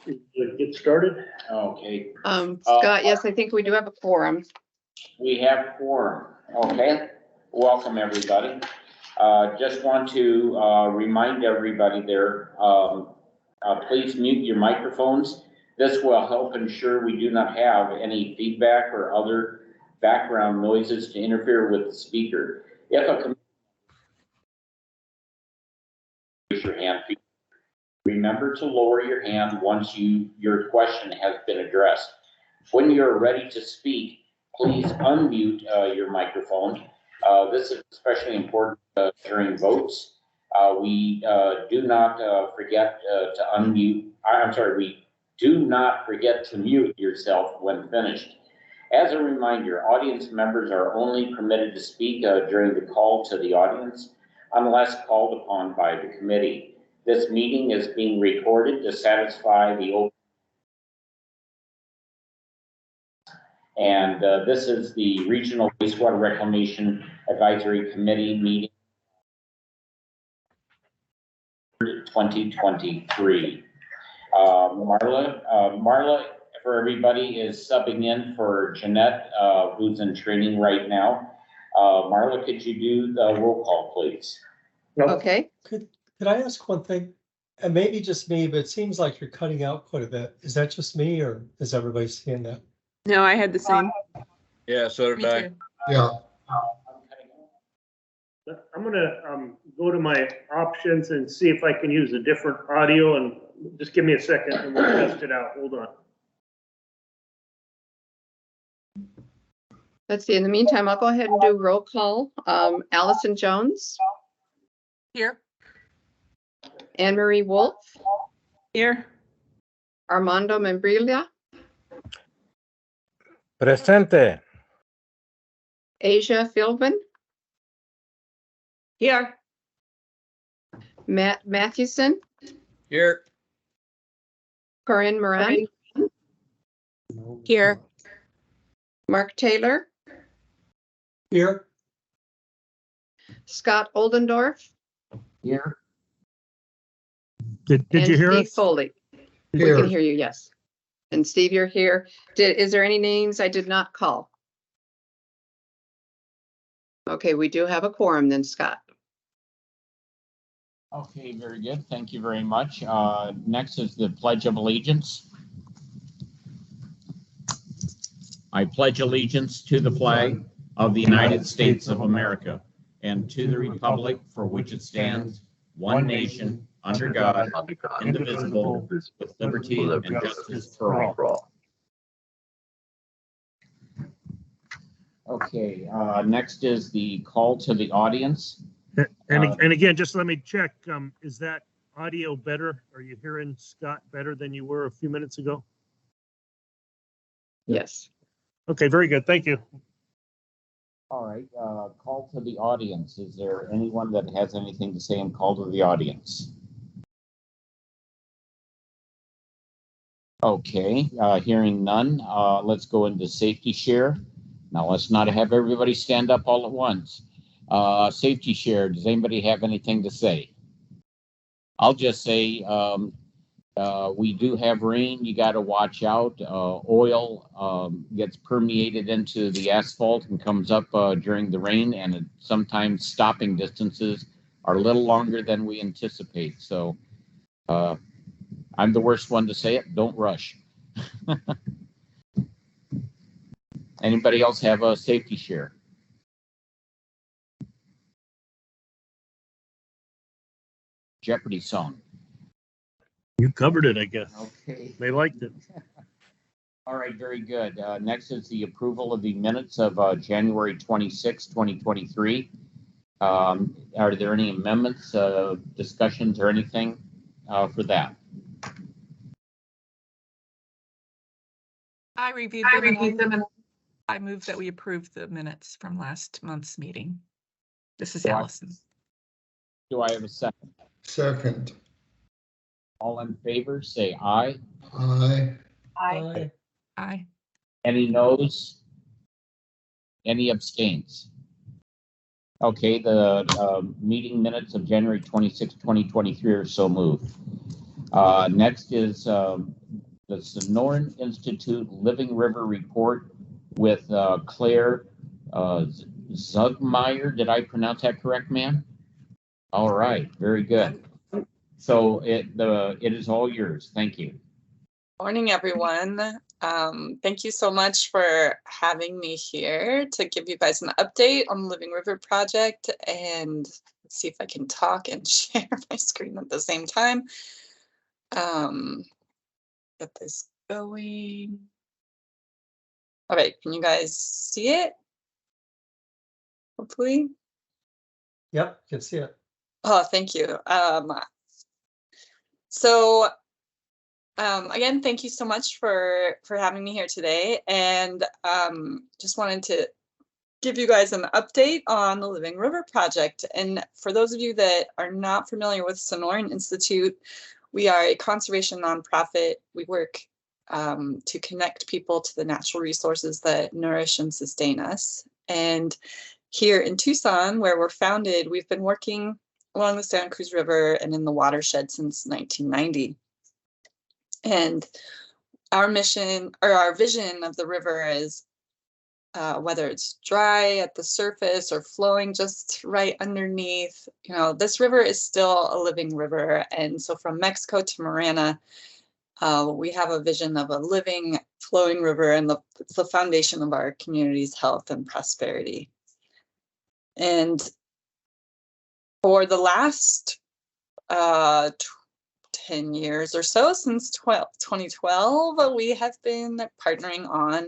Get started. Okay, Scott, yes, I think we do have a quorum. we have quorum. Okay, welcome everybody. Just want to remind everybody there, please mute your microphones. This will help ensure we do not have any feedback or other background noises to interfere with the speaker. If a raise your hand, remember to lower your hand once your question has been addressed. When you're ready to speak, please unmute your microphone. This is especially important during votes. We do not forget to unmute. I'm sorry, we do not forget to mute yourself when finished. As a reminder, audience members are only permitted to speak during the call to the audience unless called upon by the committee. This meeting is being recorded to satisfy the open. And this is the Regional Wastewater Reclamation Advisory Committee meeting 2023. Marla, for everybody, is subbing in for Jeanette, who's in training right now. Marla, could you do the roll call, please? Okay. Could I ask one thing? And maybe just me, but it seems like you're cutting out quite a bit. Is that just me or is everybody seeing that? No, I had the same. Yeah, so did I. Yeah. I'm gonna go to my options and see if I can use a different audio, and just give me a second and we'll test it out. Hold on. Let's see. In the meantime, I'll go ahead and do roll call. Allison Jones, Here. Anne Marie Wolf, Here. Armando Membrilla, Presente. Asia Philbin, Here. Matt Mathewson, Here. Corinne Moran, Here. Mark Taylor, Here. Scott Oldendorf, Here. Did and you hear Steve us? Foley. We can hear you, yes. And Steve, you're here. Is there any names I did not call? Okay, we do have a quorum then, Scott. Okay, very good. Thank you very much. Next is the Pledge of Allegiance. I pledge allegiance to the flag of the United States of America and to the republic for which it stands, one nation, under God, indivisible, with liberty and justice for all. Okay, next is the call to the audience. And again, just let me check, is that audio better? Are you hearing Scott better than you were a few minutes ago? Yes. Okay, very good. Thank you. All right, call to the audience. Is there anyone that has anything to say in call to the audience? Okay, hearing none, let's go into safety share. Now let's not have everybody stand up all at once. Safety share, does anybody have anything to say? I'll just say, we do have rain. You got to watch out. Oil gets permeated into the asphalt and comes up during the rain, and sometimes stopping distances are a little longer than we anticipate. So I'm the worst one to say it. Don't rush. Anybody else have a safety share? Jeopardy song. You covered it, I guess. Okay. They liked it. All right, very good. Next is the approval of the minutes of January 26, 2023. Are there any amendments, discussions, or anything for that? I reviewed them and I move that we approve the minutes from last month's meeting. This is Allison. Do I have a second? Second. All in favor, say aye. Aye. Aye. Aye. Any noes? Any abstains? Okay, the meeting minutes of January 26, 2023 are so moved. Next is the Sonoran Institute Living River Report with Claire Zugmeyer. Did I pronounce that correct, ma'am? All right, very good. So it is all yours. Thank you. Morning, everyone. Thank you so much for having me here to give you guys an update on the Living River project, and let's see if I can talk and share my screen at the same time. Get this going. All right, can you guys see it? Hopefully. Yep, you can see it. Oh, thank you. Again, thank you so much for having me here today, and just wanted to give you guys an update on the Living River project. And for those of you that are not familiar with Sonoran Institute, we are a conservation nonprofit. We work to connect people to the natural resources that nourish and sustain us. And here in Tucson, where we're founded, we've been working along the Santa Cruz River and in the watershed since 1990. And our mission, or our vision of the river is whether it's dry at the surface or flowing just right underneath, you know, this river is still a living river. And so from Mexico to Marana, we have a vision of a living, flowing river, and it's the foundation of our community's health and prosperity. And for the last 10 years or so, since 2012, we have been partnering on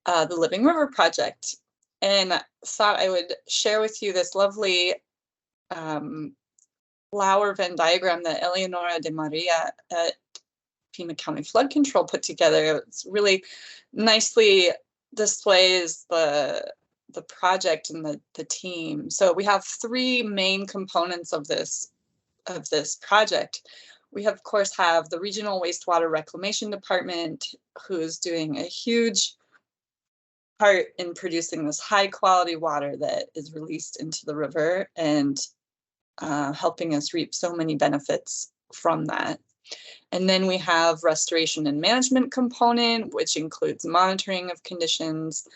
the Living River project, and thought I would share with you this lovely flower Venn diagram that Eleonora de Maria at Pima County Flood Control put together. It's really nicely displays the project and the team. So we have three main components of this project. We of course have the Regional Wastewater Reclamation Department, who's doing a huge part in producing this high quality water that is released into the river, and helping us reap so many benefits from that. And then we have restoration and management component, which includes monitoring of conditions,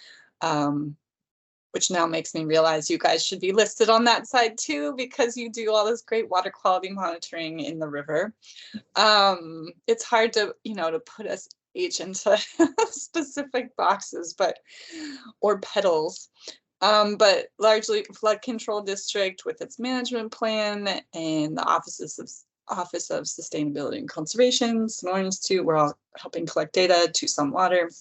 which now makes me realize you guys should be listed on that side too, because you do all this great water quality monitoring in the river. It's hard to, to put us each into specific boxes, or petals. But largely flood control district with its management plan, and the Office of Sustainability and Conservation, Sonoran Institute, we're all helping collect data, Tucson Water.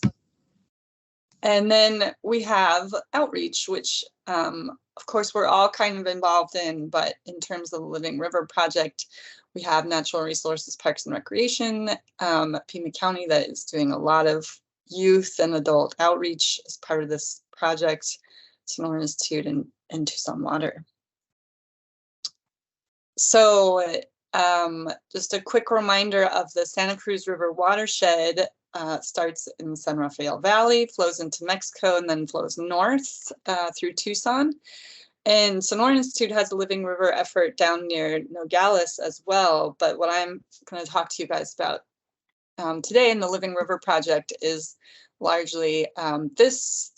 And then we have outreach, which of course we're all kind of involved in, but in terms of the Living River project, we have Natural Resources, Parks and Recreation, Pima County, that is doing a lot of youth and adult outreach as part of this project, Sonoran Institute, and Tucson Water. So just a quick reminder of the Santa Cruz River watershed. Starts in the San Rafael Valley, flows into Mexico, and then flows north through Tucson. And Sonoran Institute has a Living River effort down near Nogales as well. But what I'm going to talk to you guys about today in the Living River project is largely this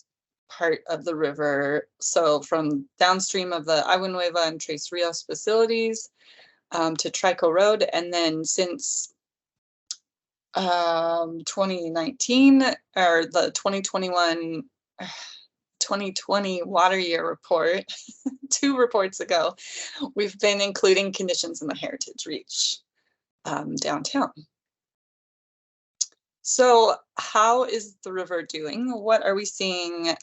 part of the river. So from downstream of the Agua Nueva and Tres Rios facilities to Trico Road, and then since 2019, or the 2020 water year report, 2 reports ago, we've been including conditions in the Heritage Reach downtown. So how is the river doing? What are we seeing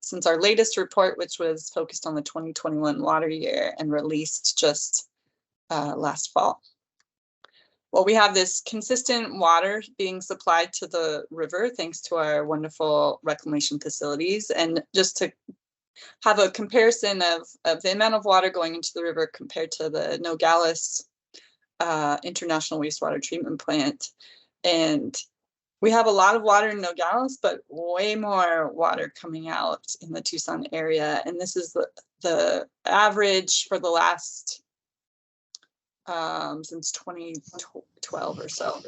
since our latest report, which was focused on the 2021 water year and released just last fall? Well, we have this consistent water being supplied to the river thanks to our wonderful reclamation facilities. And just to have a comparison of the amount of water going into the river compared to the Nogales International Wastewater Treatment Plant. And we have a lot of water in Nogales, but way more water coming out in the Tucson area. And this is the average for the last since 2012 or so.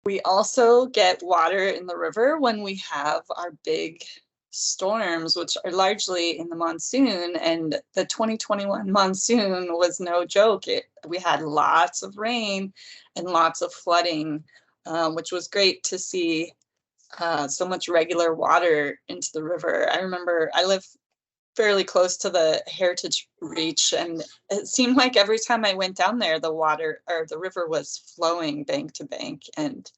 We also get water in the river when we have our big storms, which are largely in the monsoon, and the 2021 monsoon was no joke. We had lots of rain and lots of flooding, which was great to see so much regular water into the river. I remember I live fairly close to the Heritage Reach, and it seemed like every time I went down there, the water or the river was flowing bank to bank and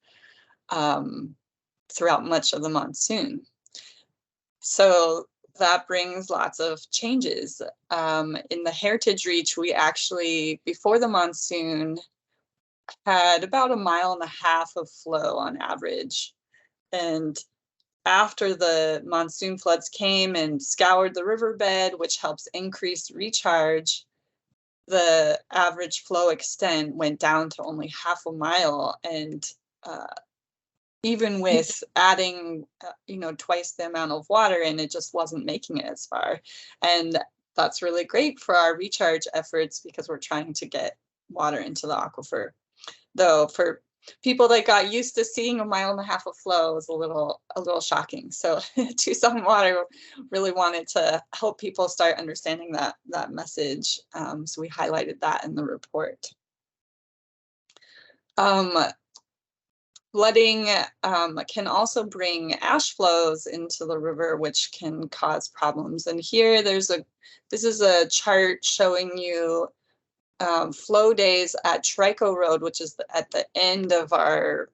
throughout much of the monsoon. So that brings lots of changes. In the Heritage Reach, we actually, before the monsoon, had about 1.5 miles of flow on average. And after the monsoon floods came and scoured the riverbed, which helps increase recharge, the average flow extent went down to only 0.5 mile. And even with adding, twice the amount of water, and it just wasn't making it as far. And that's really great for our recharge efforts because we're trying to get water into the aquifer. Though for people that got used to seeing 1.5 miles of flow was a little shocking. So Tucson Water really wanted to help people start understanding that message. So we highlighted that in the report. Flooding can also bring ash flows into the river, which can cause problems. And here this is a chart showing you flow days at Trico Road, which is at the end of our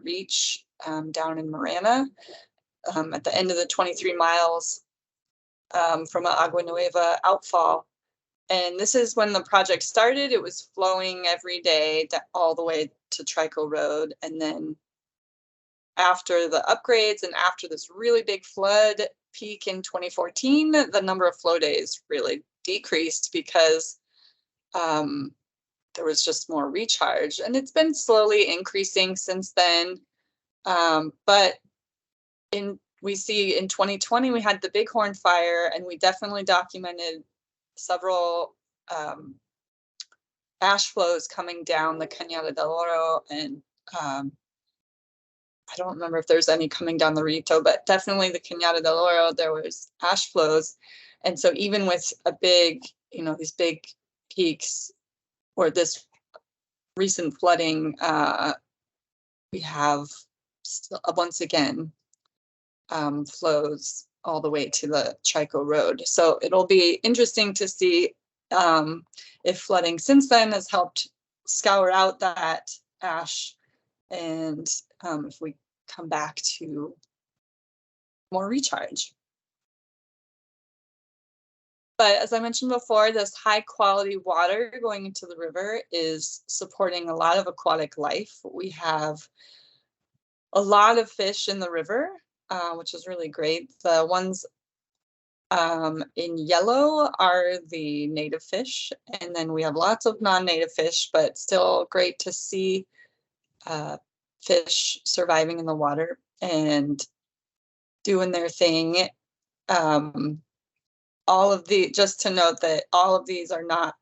reach down in Marana, at the end of the 23 miles from Agua Nueva outfall. And this is when the project started. It was flowing every day all the way to Trico Road. And then after the upgrades and after this really big flood peak in 2014, the number of flow days really decreased because there was just more recharge. And it's been slowly increasing since then. But we see in 2020, we had the Bighorn fire, and we definitely documented several ash flows coming down the Cañada del Oro, and I don't remember if there's any coming down the Rito, but definitely the Cañada del Oro, there was ash flows. And so even with a big, these big peaks or this recent flooding, we have once again flows all the way to the Trico Road. So it'll be interesting to see if flooding since then has helped scour out that ash, and if we come back to more recharge. But as I mentioned before, this high quality water going into the river is supporting a lot of aquatic life. We have a lot of fish in the river, which is really great. The ones in yellow are the native fish, and then we have lots of non-native fish, but still great to see fish surviving in the water and doing their thing. Just to note that all of these are not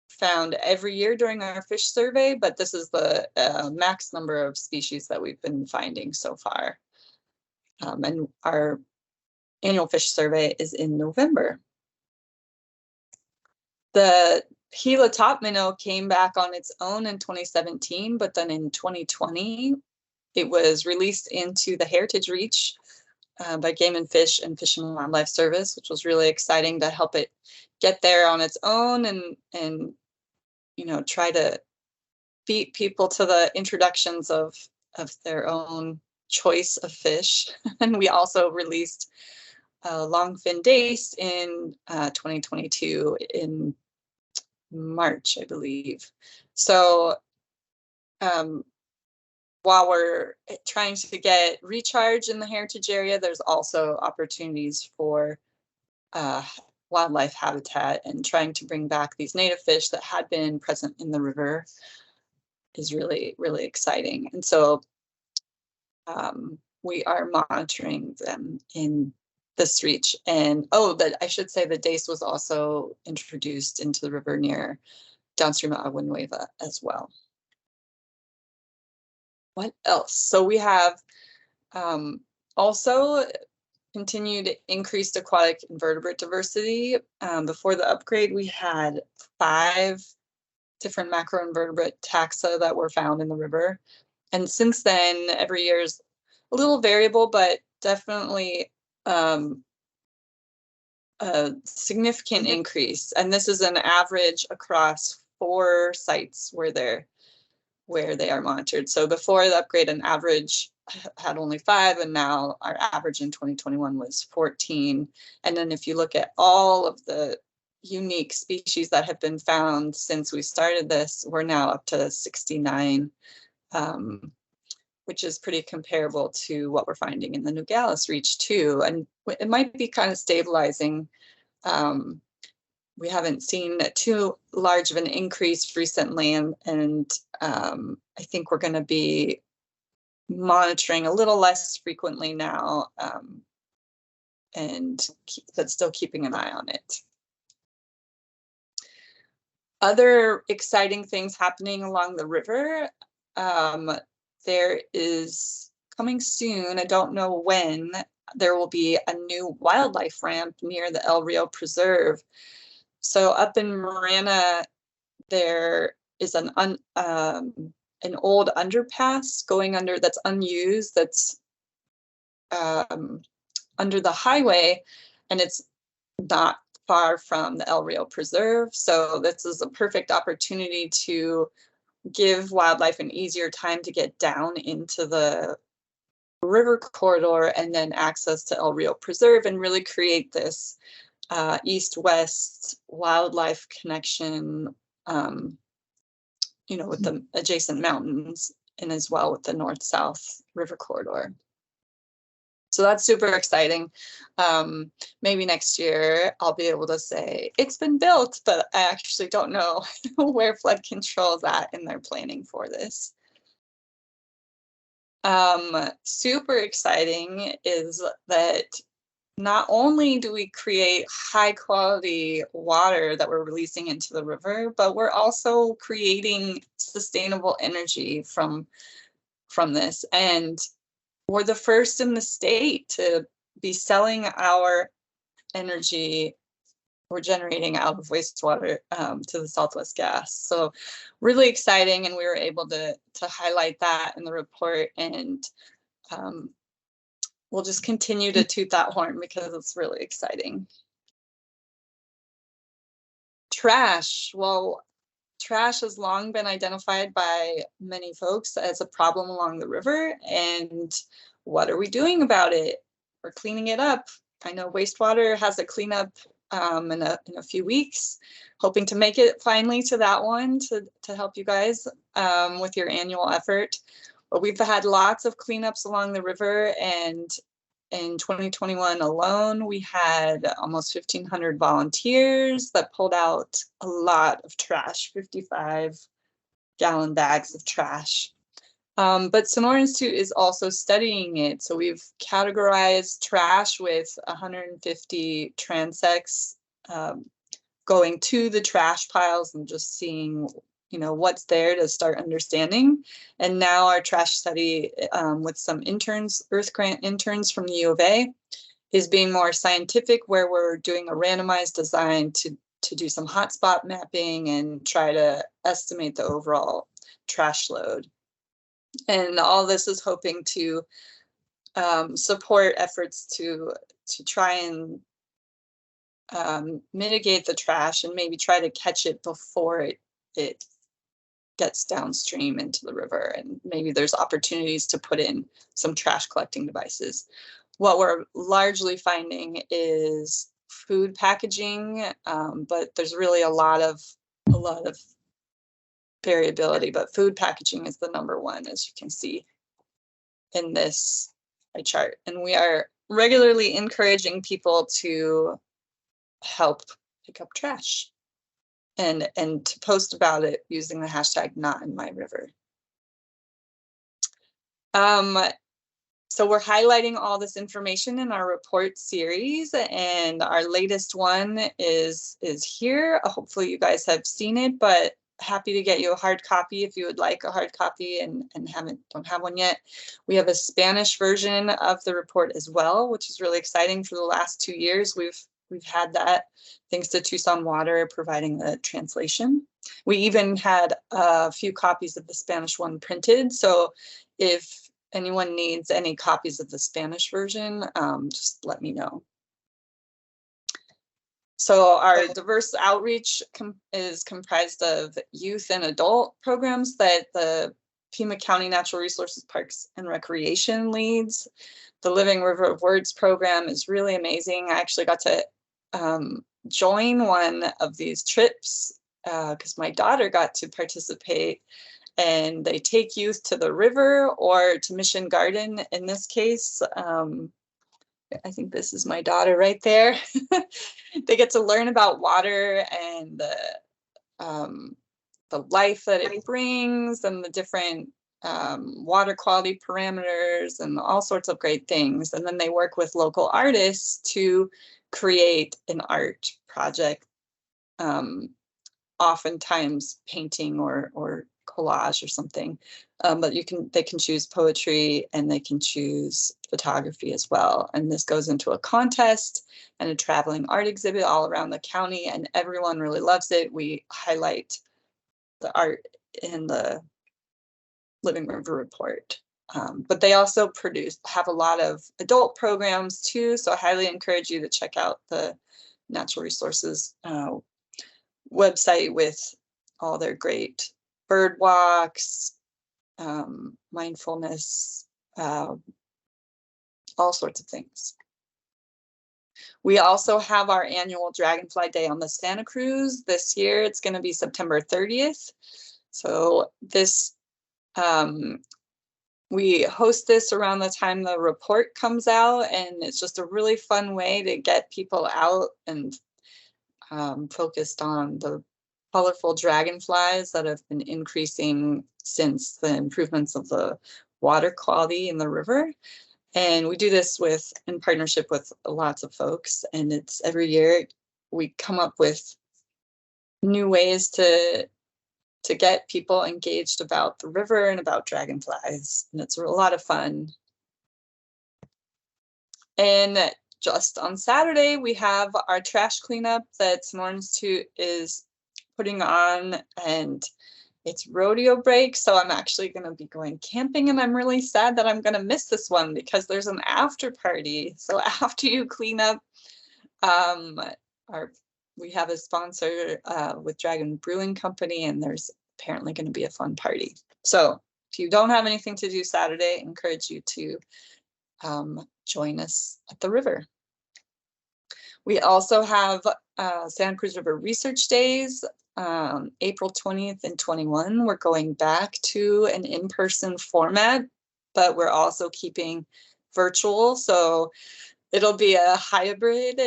found every year during our fish survey, but this is the max number of species that we've been finding so far. And our annual fish survey is in November. The Gila top minnow came back on its own in 2017, but then in 2020, it was released into the Heritage Reach by Game and Fish and Fish and Wildlife Service, which was really exciting to help it get there on its own and try to beat people to the introductions of their own choice of fish. And we also released longfin dace in 2022 in March, I believe. So while we're trying to get recharge in the heritage area, there's also opportunities for wildlife habitat, and trying to bring back these native fish that had been present in the river is really, really exciting. And so we are monitoring them in this reach. And oh, but I should say the dace was also introduced into the river near downstream of Agua Nueva as well. What else? So we have also continued increased aquatic invertebrate diversity. Before the upgrade, we had 5 different macroinvertebrate taxa that were found in the river. And since then, every year is a little variable, but definitely a significant increase. And this is an average across 4 sites where they are monitored. So before the upgrade, an average had only 5, and now our average in 2021 was 14. And then if you look at all of the unique species that have been found since we started this, we're now up to 69, which is pretty comparable to what we're finding in the Nogales Reach too. And it might be kind of stabilizing. We haven't seen too large of an increase recently, and I think we're going to be monitoring a little less frequently now, but still keeping an eye on it. Other exciting things happening along the river. There is coming soon, I don't know when, there will be a new wildlife ramp near the El Rio Preserve. So up in Marana, there is an old underpass going under that's unused, that's under the highway, and it's not far from the El Rio Preserve. So this is a perfect opportunity to give wildlife an easier time to get down into the river corridor and then access to El Rio Preserve, and really create this east-west wildlife connection, with the adjacent mountains, and as well with the north-south river corridor. So that's super exciting. Maybe next year I'll be able to say it's been built, but I actually don't know where flood control is at in their planning for this. Super exciting is that not only do we create high quality water that we're releasing into the river, but we're also creating sustainable energy from this. And we're the first in the state to be selling our energy we're generating out of wastewater to the Southwest Gas. So really exciting, and we were able to highlight that in the report, and we'll just continue to toot that horn because it's really exciting. Trash. Well, trash has long been identified by many folks as a problem along the river, and what are we doing about it? We're cleaning it up. I know wastewater has a cleanup in a few weeks, hoping to make it finally to that one to help you guys with your annual effort. But we've had lots of cleanups along the river, and in 2021 alone, we had almost 1,500 volunteers that pulled out a lot of trash, 55-gallon bags of trash. But Sonora Institute is also studying it. So we've categorized trash with 150 transects going to the trash piles and just seeing, what's there to start understanding. And now our trash study with some interns, Earth Grant interns from the U of A, is being more scientific, where we're doing a randomized design to do some hotspot mapping and try to estimate the overall trash load. And all this is hoping to support efforts to try and mitigate the trash and maybe try to catch it before it gets downstream into the river. And maybe there's opportunities to put in some trash collecting devices. What we're largely finding is food packaging, but there's really a lot of variability, but food packaging is the #1, as you can see in this pie chart. And we are regularly encouraging people to help pick up trash and to post about it using the hashtag #NotInMyRiver. So we're highlighting all this information in our report series, and our latest one is here. Hopefully you guys have seen it, but happy to get you a hard copy if you would like a hard copy and don't have one yet. We have a Spanish version of the report as well, which is really exciting. For the last 2 years, we've had that thanks to Tucson Water providing the translation. We even had a few copies of the Spanish one printed. So if anyone needs any copies of the Spanish version, just let me know. So our diverse outreach is comprised of youth and adult programs that the Pima County Natural Resources Parks and Recreation leads. The Living River of Words program is really amazing. I actually got to join one of these trips because my daughter got to participate, and they take youth to the river or to Mission Garden. In this case, I think this is my daughter right there. They get to learn about water and the life that it brings and the different water quality parameters and all sorts of great things. And then they work with local artists to create an art project, oftentimes painting or collage or something. But they can choose poetry and they can choose photography as well. And this goes into a contest and a traveling art exhibit all around the county, and everyone really loves it. We highlight the art in the Living River report. But they also have a lot of adult programs too. So I highly encourage you to check out the Natural Resources website with all their great bird walks, mindfulness, all sorts of things. We also have our annual Dragonfly Day on the Santa Cruz. This year it's going to be September 30th. So this we host this around the time the report comes out, and it's just a really fun way to get people out and focused on the colorful dragonflies that have been increasing since the improvements of the water quality in the river. And we do this in partnership with lots of folks, and it's every year we come up with new ways to get people engaged about the river and about dragonflies, and it's a lot of fun. And just on Saturday, we have our trash cleanup that Sonoran Institute is putting on, and it's rodeo break. So I'm actually going to be going camping, and I'm really sad that I'm going to miss this one because there's an after party. So after you clean up, we have a sponsor with Dragon Brewing Company, and there's apparently going to be a fun party. So if you don't have anything to do Saturday, I encourage you to join us at the river. We also have Santa Cruz River Research Days, April 20th and 21. We're going back to an in-person format, but we're also keeping virtual. So it'll be a hybrid.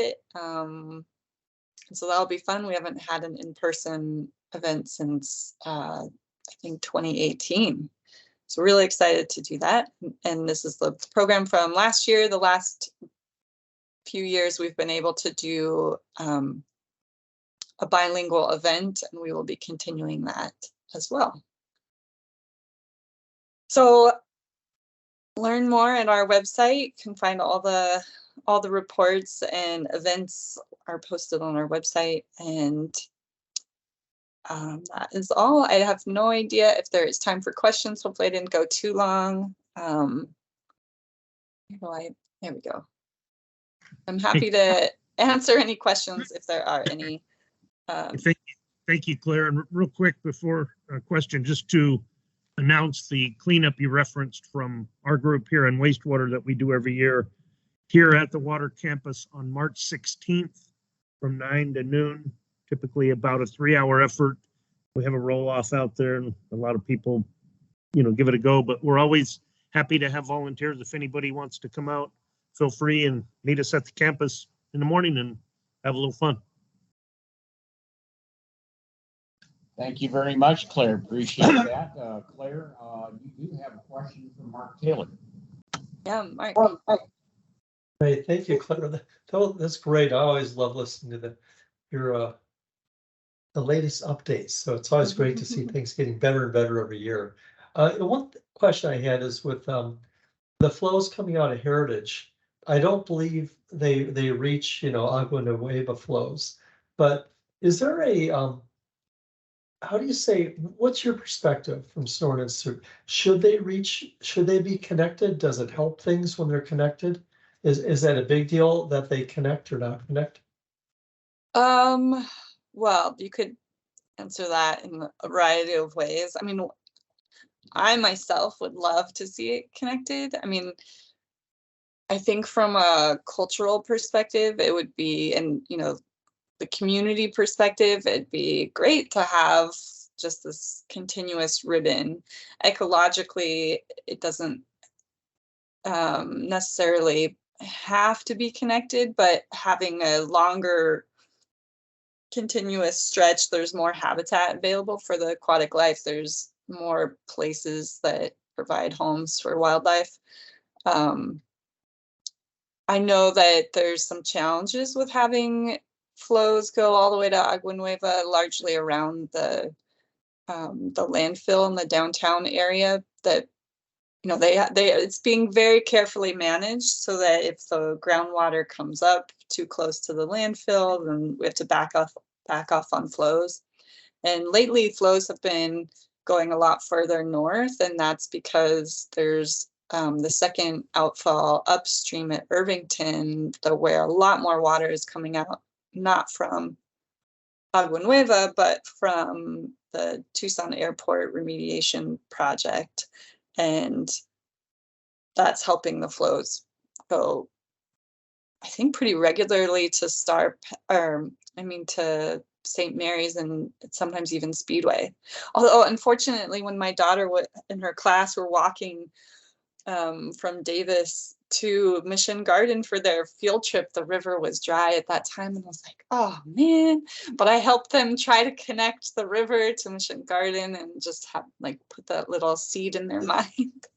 So that'll be fun. We haven't had an in-person event since I think 2018. So really excited to do that. And this is the program from last year. The last few years we've been able to do a bilingual event, and we will be continuing that as well. So learn more at our website. You can find all the reports and events are posted on our website, and that is all. I have no idea if there is time for questions. Hopefully I didn't go too long. There we go. I'm happy to answer any questions if there are any. Thank you, Claire. And real quick before a question, just to announce the cleanup you referenced from our group here in Wastewater that we do every year here at the water campus on March 16th from 9 to noon, typically about a 3-hour effort. We have a roll off out there and a lot of people, give it a go, but we're always happy to have volunteers. If anybody wants to come out, feel free and meet us at the campus in the morning and have a little fun. Thank you very much, Claire. Appreciate that. Claire, you do have a question from Mark Taylor. Yeah, Mark. Hey, thank you, Claire. That's great. I always love listening to your the latest updates. So it's always great to see things getting better and better every year. One question I had is with the flows coming out of Heritage. I don't believe they reach, Agua Nueva flows, but is there a how do you say, what's your perspective from Sonoran Institute? Should they be connected? Does it help things when they're connected? Is that a big deal that they connect or not connect? Well, you could answer that in a variety of ways. I mean, I myself would love to see it connected. I mean, I think from a cultural perspective, it would be, and the community perspective, it'd be great to have just this continuous ribbon. Ecologically, it doesn't necessarily have to be connected, but having a longer continuous stretch, there's more habitat available for the aquatic life. There's more places that provide homes for wildlife. I know that there's some challenges with having flows go all the way to Agua Nueva, largely around the landfill in the downtown area. That it's being very carefully managed so that if the groundwater comes up too close to the landfill, then we have to back off on flows. And lately, flows have been going a lot further north, and that's because there's the second outfall upstream at Irvington, where a lot more water is coming out, not from Agua Nueva, but from the Tucson Airport remediation project. And that's helping the flows go, I think, pretty regularly to to St. Mary's and sometimes even Speedway. Although, unfortunately, when my daughter in her class were walking from Davis to Mission Garden for their field trip, the river was dry at that time, and I was like, oh man. But I helped them try to connect the river to Mission Garden and just put that little seed in their mind.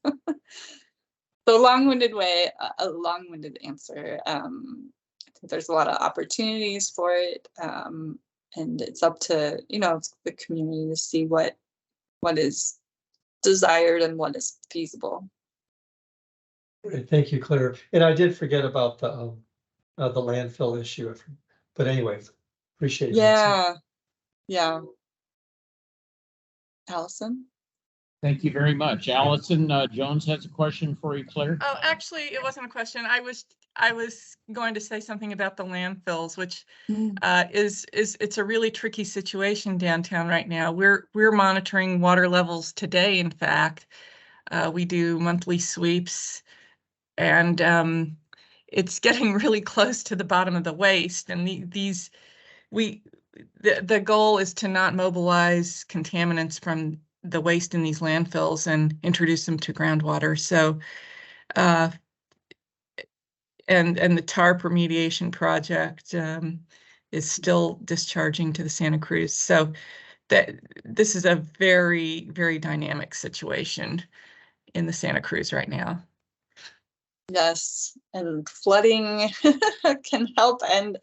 So long-winded a long-winded answer. I think there's a lot of opportunities for it, and it's up to it's the community to see what is desired and what is feasible. Great, thank you, Claire. And I did forget about the landfill issue, but anyway, appreciate it. Yeah. Allison? Thank you very much. Allison Jones has a question for you, Claire. Oh, actually, it wasn't a question. I was going to say something about the landfills, which it's a really tricky situation downtown right now. We're monitoring water levels today. In fact, we do monthly sweeps, and it's getting really close to the bottom of the waste. And the goal is to not mobilize contaminants from the waste in these landfills and introduce them to groundwater. So, and the TARP remediation project is still discharging to the Santa Cruz. So this is a very, very dynamic situation in the Santa Cruz right now. Yes, and flooding can help and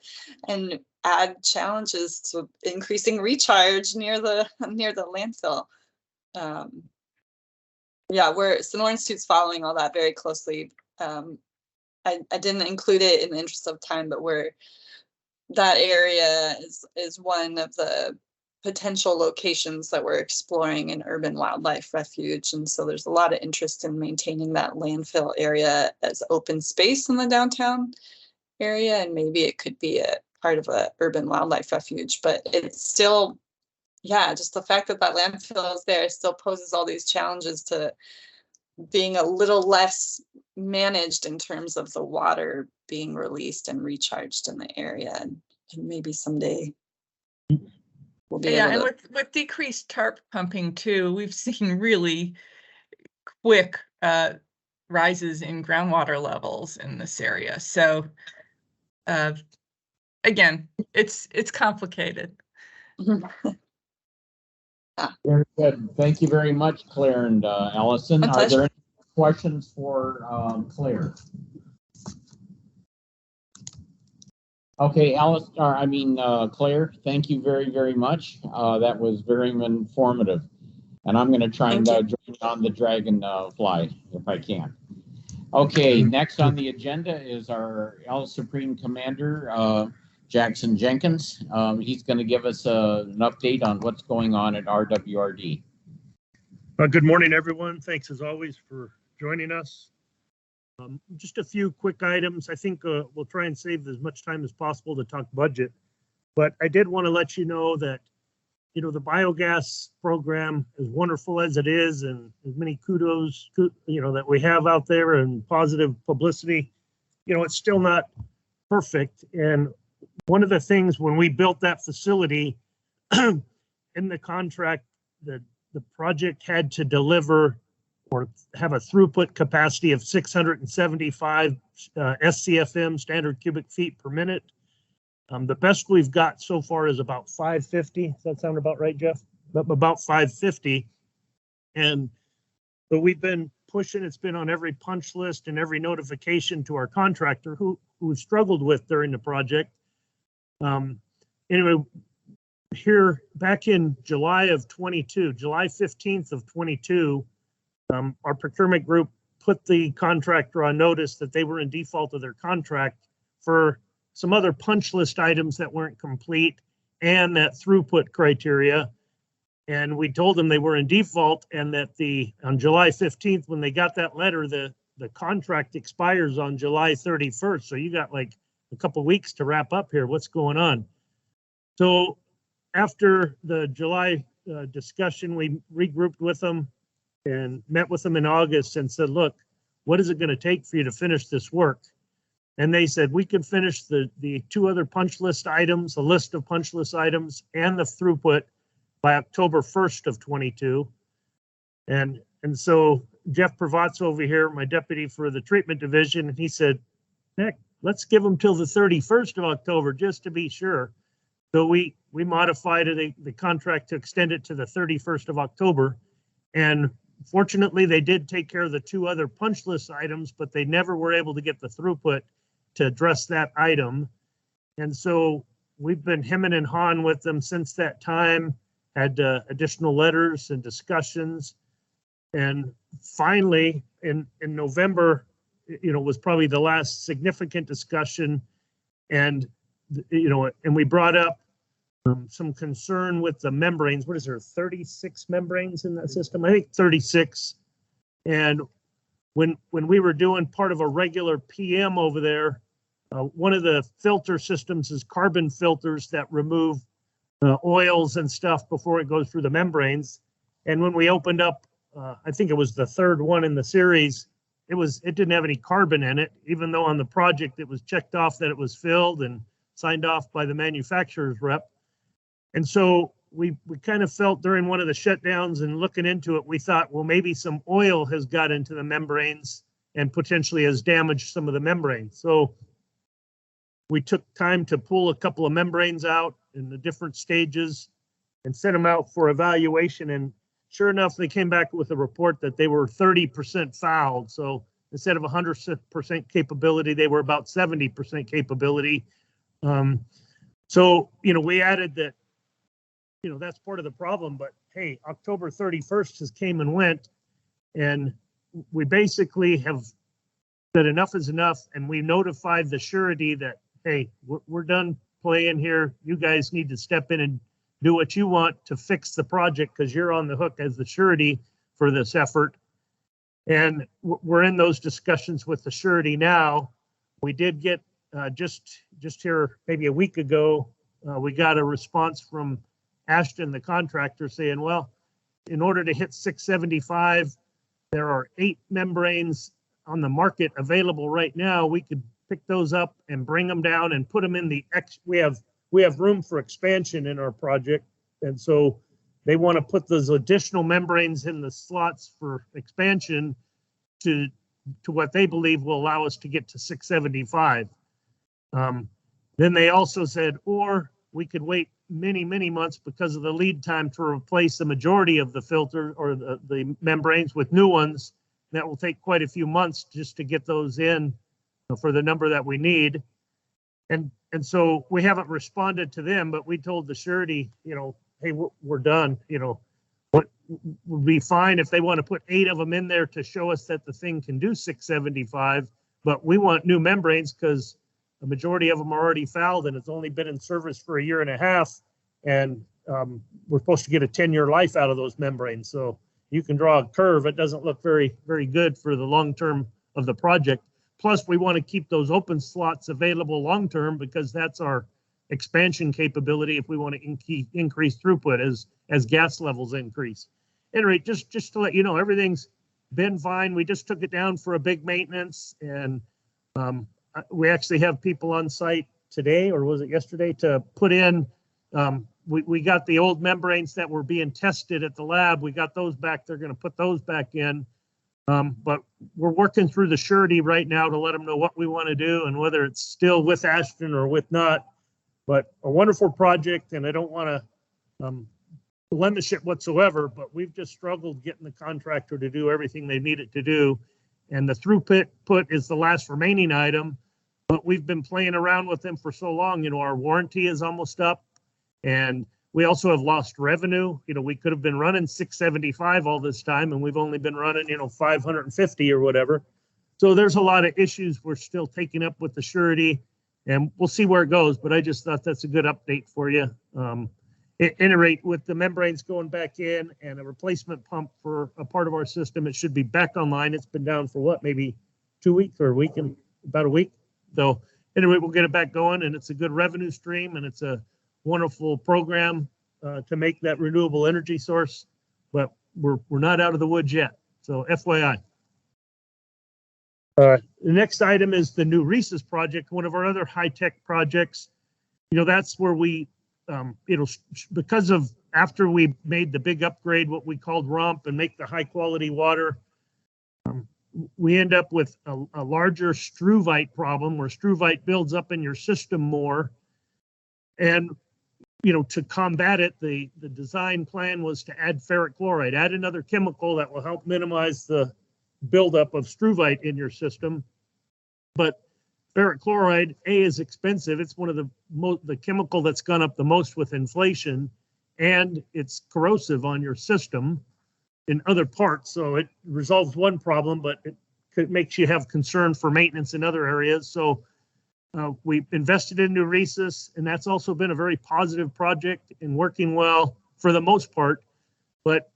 add challenges to increasing recharge near the landfill. Sonoran Institute's following all that very closely. I didn't include it in the interest of time, but that area is one of the potential locations that we're exploring in urban wildlife refuge. And so there's a lot of interest in maintaining that landfill area as open space in the downtown area. And maybe it could be a part of a urban wildlife refuge, but it's still, just the fact that landfill is there still poses all these challenges to being a little less managed in terms of the water being released and recharged in the area. And maybe someday we'll be able to... and with decreased TARP pumping too, we've seen really quick rises in groundwater levels in this area. So again, it's complicated. Very good. Thank you very much, Claire and Allison. Are there any questions for Claire? Okay, Alice, Claire, thank you very, very much. That was very informative. And I'm going to try and join on the dragonfly if I can. Okay, next on the agenda is our L Supreme Commander, Jackson Jenkins. He's going to give us an update on what's going on at RWRD. Good morning, everyone. Thanks as always for joining us. Just a few quick items. I think we'll try and save as much time as possible to talk budget. But I did want to let you know that, you know, the biogas program, as wonderful as it is, and as many kudos, you know, that we have out there and positive publicity, you know, it's still not perfect. And one of the things when we built that facility in the contract, the project had to deliver or have a throughput capacity of 675 SCFM, standard cubic feet per minute. The best we've got so far is about 550. Does that sound about right, Jeff? About 550. And so we've been pushing, it's been on every punch list and every notification to our contractor who struggled with during the project. Anyway, here back in July of 22, July 15th of 22, our procurement group put the contractor on notice that they were in default of their contract for some other punch list items that weren't complete and that throughput criteria. And we told them they were in default and that on July 15th, when they got that letter, the contract expires on July 31st. So you got like a couple weeks to wrap up here. What's going on? So after the July discussion, we regrouped with them and met with them in August and said, look, what is it going to take for you to finish this work? And they said, we can finish the two other punch list items, a list of punch list items and the throughput by October 1st of 22. And so Jeff Pravazzo over here, my deputy for the treatment division, he said, heck, let's give them till the 31st of October just to be sure. So we modified the contract to extend it to the 31st of October. And fortunately, they did take care of the two other punch list items, but they never were able to get the throughput to address that item. And so we've been hemming and hawing with them since that time, had additional letters and discussions. And finally, in November, you know, was probably the last significant discussion. And, you know, and we brought up some concern with the membranes. What is there, 36 membranes in that system? I think 36. And when we were doing part of a regular PM over there, one of the filter systems is carbon filters that remove oils and stuff before it goes through the membranes. And when we opened up, I think it was the third one in the series, it didn't have any carbon in it, even though on the project it was checked off that it was filled and signed off by the manufacturer's rep. And so we kind of felt during one of the shutdowns and looking into it, we thought, well, maybe some oil has got into the membranes and potentially has damaged some of the membranes. So we took time to pull a couple of membranes out in the different stages and sent them out for evaluation. And sure enough, they came back with a report that they were 30% fouled. So instead of 100% capability, they were about 70% capability. So, you know, we added that, you know, that's part of the problem, but hey, October 31st has came and went, and we basically have said enough is enough, and we notified the surety that, hey, we're done playing here. You guys need to step in and do what you want to fix the project because you're on the hook as the surety for this effort. And we're in those discussions with the surety now. We did get just here maybe a week ago, we got a response from Ashton, the contractor, saying, well, in order to hit 675, there are 8 membranes on the market available right now. We could pick those up and bring them down and put them in the we have room for expansion in our project. And so they want to put those additional membranes in the slots for expansion to what they believe will allow us to get to 675. Then they also said, or we could wait many months because of the lead time to replace the majority of the filter or the membranes with new ones. That will take quite a few months just to get those in for the number that we need. And so we haven't responded to them, but we told the surety, hey, we're done. What would be fine if they want to put 8 of them in there to show us that the thing can do 675, but we want new membranes because the majority of them are already fouled and it's only been in service for 1.5 years. And we're supposed to get a 10-year life out of those membranes. So you can draw a curve. It doesn't look very, very good for the long term of the project. Plus, we want to keep those open slots available long term because that's our expansion capability if we want to increase throughput as gas levels increase. Anyway, just to let you know, everything's been fine. We just took it down for a big maintenance, and we actually have people on site today, or was it yesterday, to put in. We got the old membranes that were being tested at the lab. We got those back. They're going to put those back in. But we're working through the surety right now to let them know what we want to do and whether it's still with Ashton or with not. But a wonderful project, and I don't want to blemish it whatsoever, but we've just struggled getting the contractor to do everything they need it to do. And the throughput is the last remaining item, but we've been playing around with them for so long. Our warranty is almost up, and we also have lost revenue. We could have been running 675 all this time, and we've only been running, 550 or whatever. So there's a lot of issues we're still taking up with the surety, and we'll see where it goes. But I just thought that's a good update for you. At any rate, with the membranes going back in and a replacement pump for a part of our system, it should be back online. It's been down for what, maybe 2 weeks or a week, and about a week. So anyway, we'll get it back going, and it's a good revenue stream, and it's a wonderful program to make that renewable energy source, but we're not out of the woods yet. So FYI. The next item is the new RESIS project, one of our other high-tech projects. That's where we, because of after we made the big upgrade, what we called RUMP, and make the high-quality water, we end up with a larger struvite problem where struvite builds up in your system more. And to combat it, the design plan was to add ferric chloride, add another chemical that will help minimize the buildup of struvite in your system. But ferric chloride, is expensive. It's one of the chemical that's gone up the most with inflation, and it's corrosive on your system in other parts. So it resolves one problem, but it makes you have concern for maintenance in other areas. So we invested into RESIS, and that's also been a very positive project and working well for the most part. But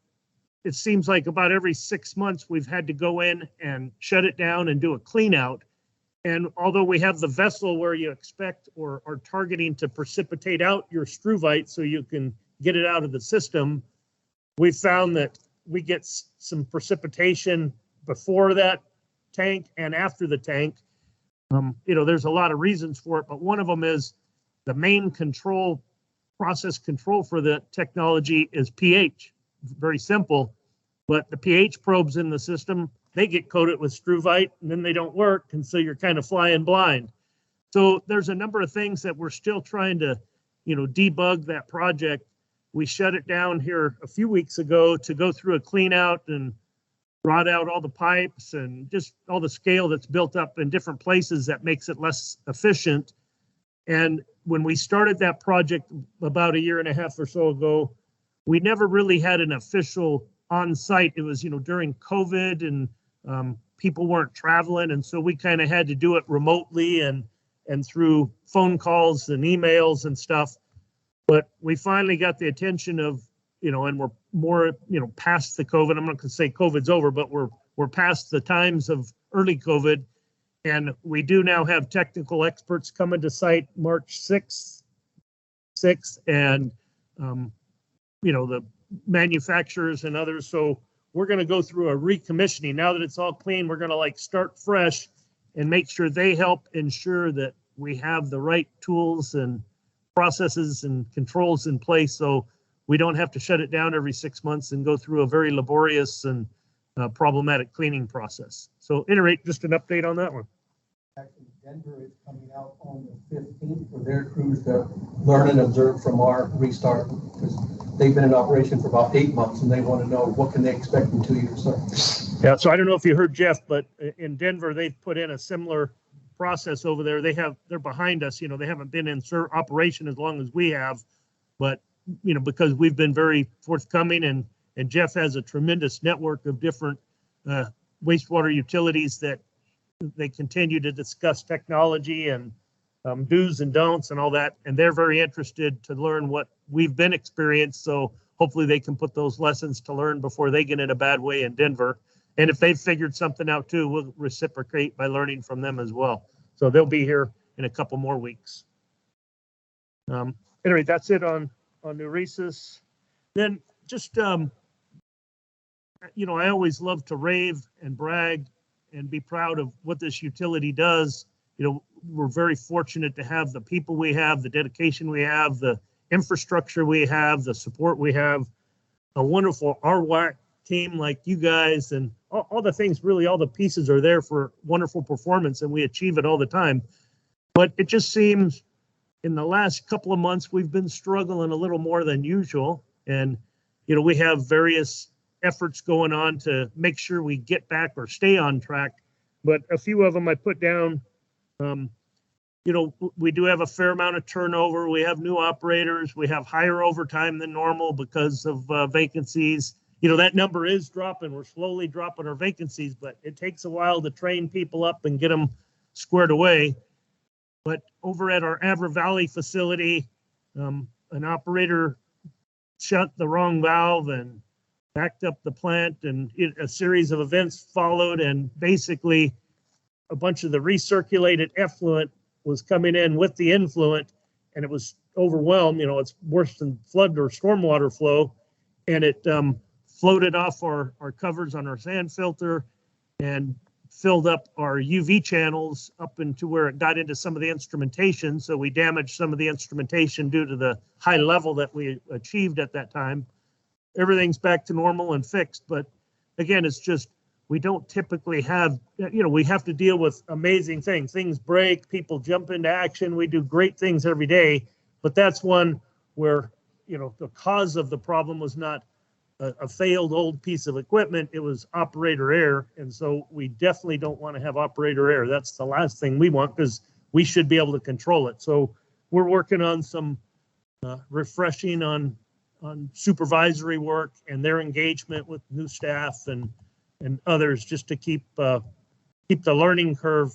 it seems like about every 6 months we've had to go in and shut it down and do a clean out. And although we have the vessel where you expect or are targeting to precipitate out your struvite so you can get it out of the system, we found that we get some precipitation before that tank and after the tank. There's a lot of reasons for it, but one of them is the main process control for the technology is pH. Very simple, but the pH probes in the system, they get coated with struvite and then they don't work. And so you're kind of flying blind. So there's a number of things that we're still trying to, debug that project. We shut it down here a few weeks ago to go through a clean out and brought out all the pipes and just all the scale that's built up in different places that makes it less efficient. And when we started that project about 1.5 years or so ago, we never really had an official on site. It was, during COVID and people weren't traveling. And so we kind of had to do it remotely and through phone calls and emails and stuff. But we finally got the attention of, and we're more, past the COVID. I'm not going to say COVID's over, but we're past the times of early COVID. And we do now have technical experts coming to site March 6th, and, the manufacturers and others. So we're going to go through a recommissioning. Now that it's all clean, we're going to start fresh and make sure they help ensure that we have the right tools and processes and controls in place, so we don't have to shut it down every 6 months and go through a very laborious and problematic cleaning process. So at any rate, just an update on that one. Actually, Denver is coming out on the 15th for their crews to learn and observe from our restart, because they've been in operation for about 8 months and they want to know what can they expect in 2 years. So Yeah, so I don't know if you heard Jeff, but in Denver, they've put in a similar process over there. They're behind us, they haven't been in operation as long as we have, but because we've been very forthcoming, and Jeff has a tremendous network of different wastewater utilities that they continue to discuss technology and do's and don'ts and all that, and they're very interested to learn what we've been experienced. So hopefully they can put those lessons to learn before they get in a bad way in Denver. And if they've figured something out too, we'll reciprocate by learning from them as well. So they'll be here in a couple more weeks. Anyway, that's it on Neuresis. Then just, I always love to rave and brag and be proud of what this utility does. We're very fortunate to have the people we have, the dedication we have, the infrastructure we have, the support we have, a wonderful RWAC team like you guys, and all the things, really all the pieces are there for wonderful performance, and we achieve it all the time. But it just seems in the last couple of months, we've been struggling a little more than usual. And, we have various efforts going on to make sure we get back or stay on track. But a few of them I put down, we do have a fair amount of turnover. We have new operators. We have higher overtime than normal because of vacancies. That number is dropping. We're slowly dropping our vacancies, but it takes a while to train people up and get them squared away. But over at our Avra Valley facility, an operator shut the wrong valve and backed up the plant, and a series of events followed, and basically a bunch of the recirculated effluent was coming in with the influent, and it was overwhelmed. It's worse than flood or stormwater flow, and it floated off our covers on our sand filter and filled up our UV channels up into where it got into some of the instrumentation. So we damaged some of the instrumentation due to the high level that we achieved at that time. Everything's back to normal and fixed, but again, it's just, we don't typically have, we have to deal with amazing things. Things break, people jump into action. We do great things every day, but that's one where, the cause of the problem was not a failed old piece of equipment. It was operator error. And so we definitely don't want to have operator error. That's the last thing we want, because we should be able to control it. So we're working on some refreshing on supervisory work and their engagement with new staff and others, just to keep the learning curve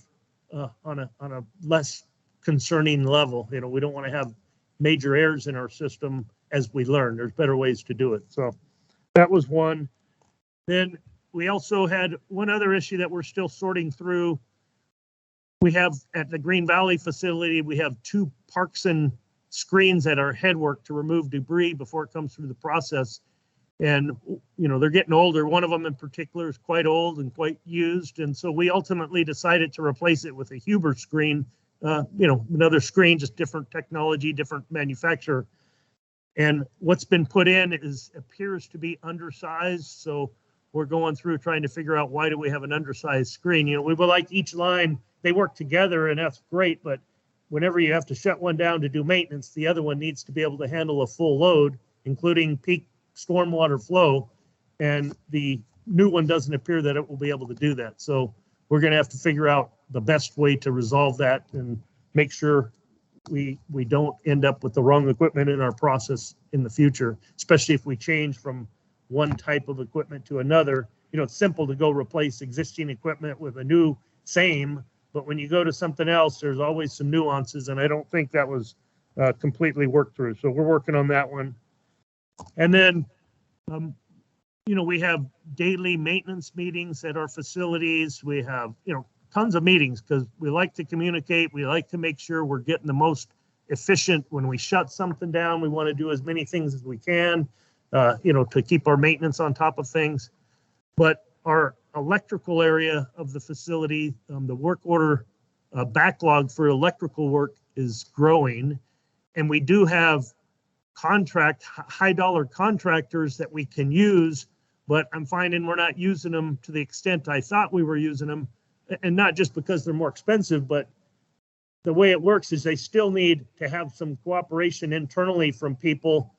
on a less concerning level. We don't want to have major errors in our system as we learn. There's better ways to do it. So that was one. Then we also had one other issue that we're still sorting through. We have at the Green Valley facility, we have 2 Parkson screens at our headwork to remove debris before it comes through the process. And, they're getting older. One of them in particular is quite old and quite used. And so we ultimately decided to replace it with a Huber screen, another screen, just different technology, different manufacturer. And what's been put in appears to be undersized. So we're going through trying to figure out, why do we have an undersized screen? We would like each line, they work together and that's great, but whenever you have to shut one down to do maintenance, the other one needs to be able to handle a full load, including peak stormwater flow. And the new one doesn't appear that it will be able to do that. So we're going to have to figure out the best way to resolve that and make sure we don't end up with the wrong equipment in our process in the future, especially if we change from one type of equipment to another. It's simple to go replace existing equipment with a new same, but when you go to something else, there's always some nuances, and I don't think that was completely worked through. So we're working on that one. And then, we have daily maintenance meetings at our facilities. We have, tons of meetings, because we like to communicate. We like to make sure we're getting the most efficient. When we shut something down, we want to do as many things as we can, to keep our maintenance on top of things. But our electrical area of the facility, the work order backlog for electrical work is growing. And we do have high dollar contractors that we can use, but I'm finding we're not using them to the extent I thought we were using them. And not just because they're more expensive, but the way it works is they still need to have some cooperation internally from people.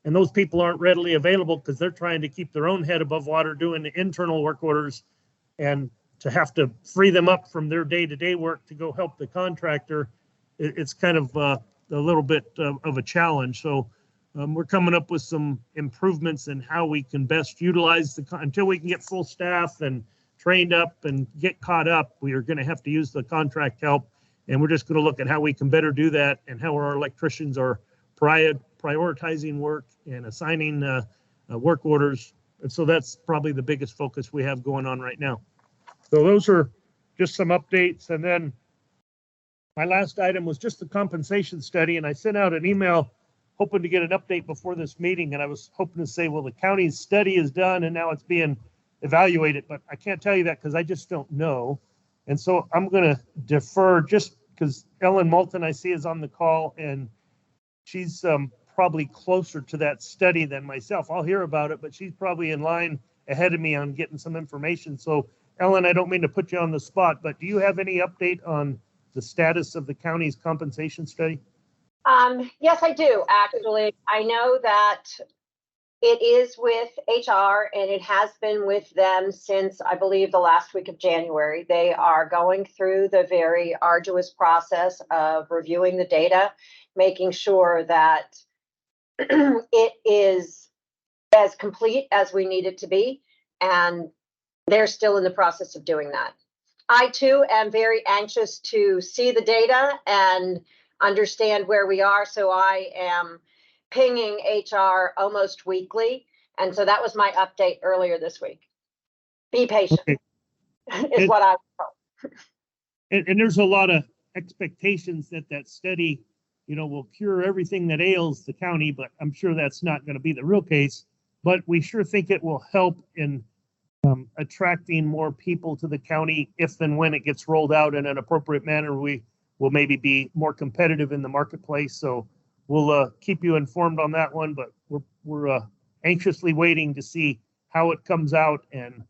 And those people aren't readily available because they're trying to keep their own head above water doing the internal work orders. and to have to free them up from their day-to-day work to go help the contractor, it's kind of a little bit of a challenge. So we're coming up with some improvements in how we can best utilize until we can get full staff and trained up and get caught up. We are going to have to use the contract help, and we're just going to look at how we can better do that and how our electricians are prioritizing work and assigning work orders. And so that's probably the biggest focus we have going on right now. So those are just some updates. And then my last item was just the compensation study. And I sent out an email hoping to get an update before this meeting. And I was hoping to say, well, the county's study is done and now it's being evaluated. But I can't tell you that because I just don't know. And so I'm going to defer just because Ellen Moulton I see is on the call and she's probably closer to that study than myself. I'll hear about it, but she's probably in line ahead of me on getting some information. So Ellen, I don't mean to put you on the spot, but do you have any update on the status of the county's compensation study? Yes, I do, actually. I know that it is with HR and it has been with them since, I believe, the last week of January. They are going through the very arduous process of reviewing the data, making sure that it is as complete as we need it to be. And they're still in the process of doing that. I too am very anxious to see the data and understand where we are. So I am pinging HR almost weekly. And so that was my update earlier this week. Be patient, okay. Is what I would tell. And there's a lot of expectations that that study, will cure everything that ails the county, but I'm sure that's not going to be the real case. But we sure think it will help in attracting more people to the county if and when it gets rolled out in an appropriate manner. We will maybe be more competitive in the marketplace. So we'll keep you informed on that one, but we're anxiously waiting to see how it comes out and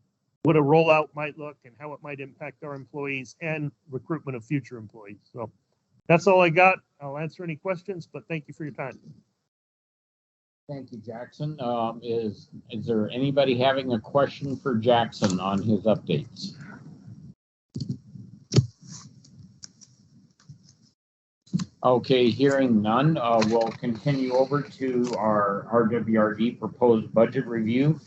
what a rollout might look and how it might impact our employees and recruitment of future employees. So that's all I got. I'll answer any questions, but thank you for your time. Thank you, Jackson. Is there anybody having a question for Jackson on his updates? Okay, hearing none, we'll continue over to our RWRD proposed budget review.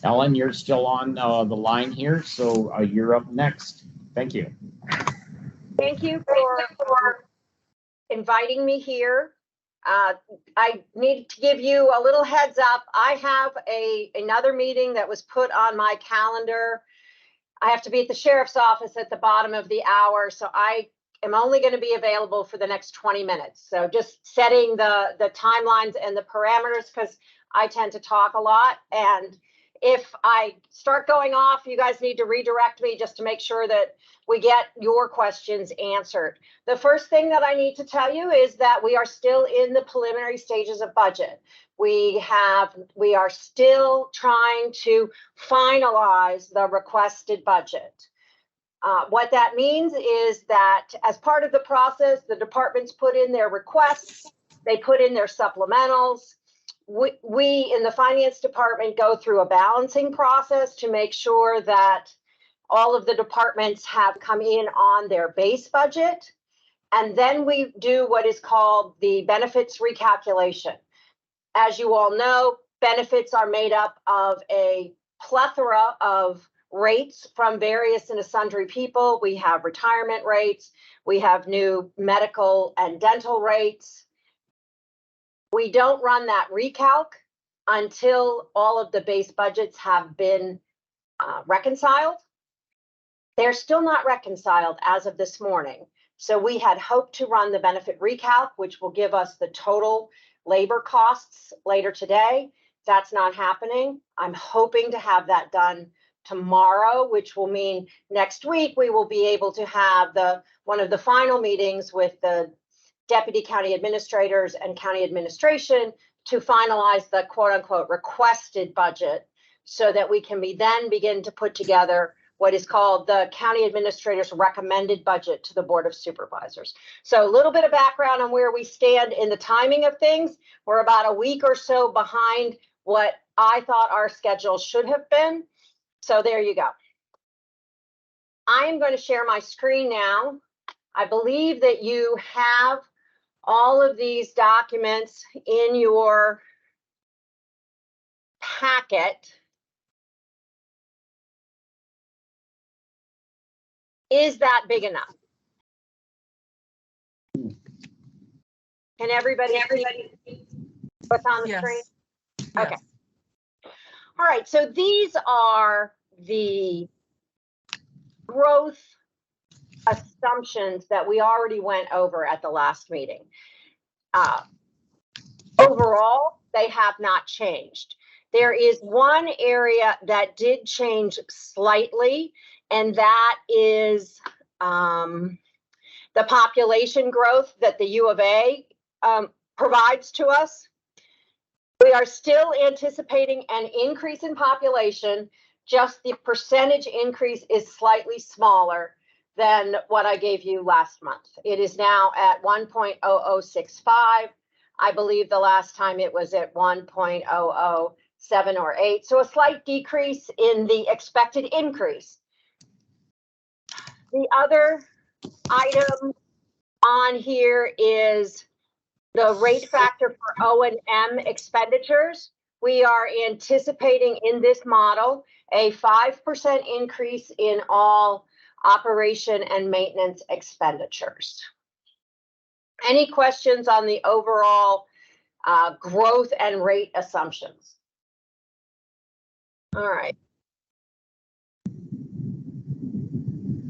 Ellen, you're still on the line here, so you're up next. Thank you. Thank you for inviting me here. I need to give you a little heads up. I have another meeting that was put on my calendar. I have to be at the sheriff's office at the bottom of the hour, so I am only going to be available for the next 20 minutes. So just setting the timelines and the parameters, because I tend to talk a lot. And if I start going off, you guys need to redirect me just to make sure that we get your questions answered. The first thing that I need to tell you is that we are still in the preliminary stages of budget. We are still trying to finalize the requested budget. What that means is that as part of the process, the departments put in their requests, they put in their supplementals. We in the finance department go through a balancing process to make sure that all of the departments have come in on their base budget. And then we do what is called the benefits recalculation. As you all know, benefits are made up of a plethora of rates from various and sundry people. We have retirement rates. We have new medical and dental rates. We don't run that recalc until all of the base budgets have been reconciled. They're still not reconciled as of this morning. So we had hoped to run the benefit recalc, which will give us the total labor costs later today. That's not happening. I'm hoping to have that done tomorrow, which will mean next week we will be able to have one of the final meetings with the deputy county administrators and county administration to finalize the quote unquote requested budget so that we can then begin to put together what is called the county administrator's recommended budget to the Board of Supervisors. So a little bit of background on where we stand in the timing of things. We're about a week or so behind what I thought our schedule should have been. So there you go. I am going to share my screen now. I believe that you have all of these documents in your packet. Is that big enough? Can everybody see what's on the screen? Yes. Okay. Yes. All right, so these are the growth assumptions that we already went over at the last meeting. Overall, they have not changed. There is one area that did change slightly, and that is the population growth that the U of A provides to us. We are still anticipating an increase in population, just the percentage increase is slightly smaller than what I gave you last month. It is now at 1.0065. I believe the last time it was at 1.007 or 8. So a slight decrease in the expected increase. The other item on here is the rate factor for O&M expenditures. We are anticipating in this model a 5% increase in all operation and maintenance expenditures. Any questions on the overall growth and rate assumptions? All right.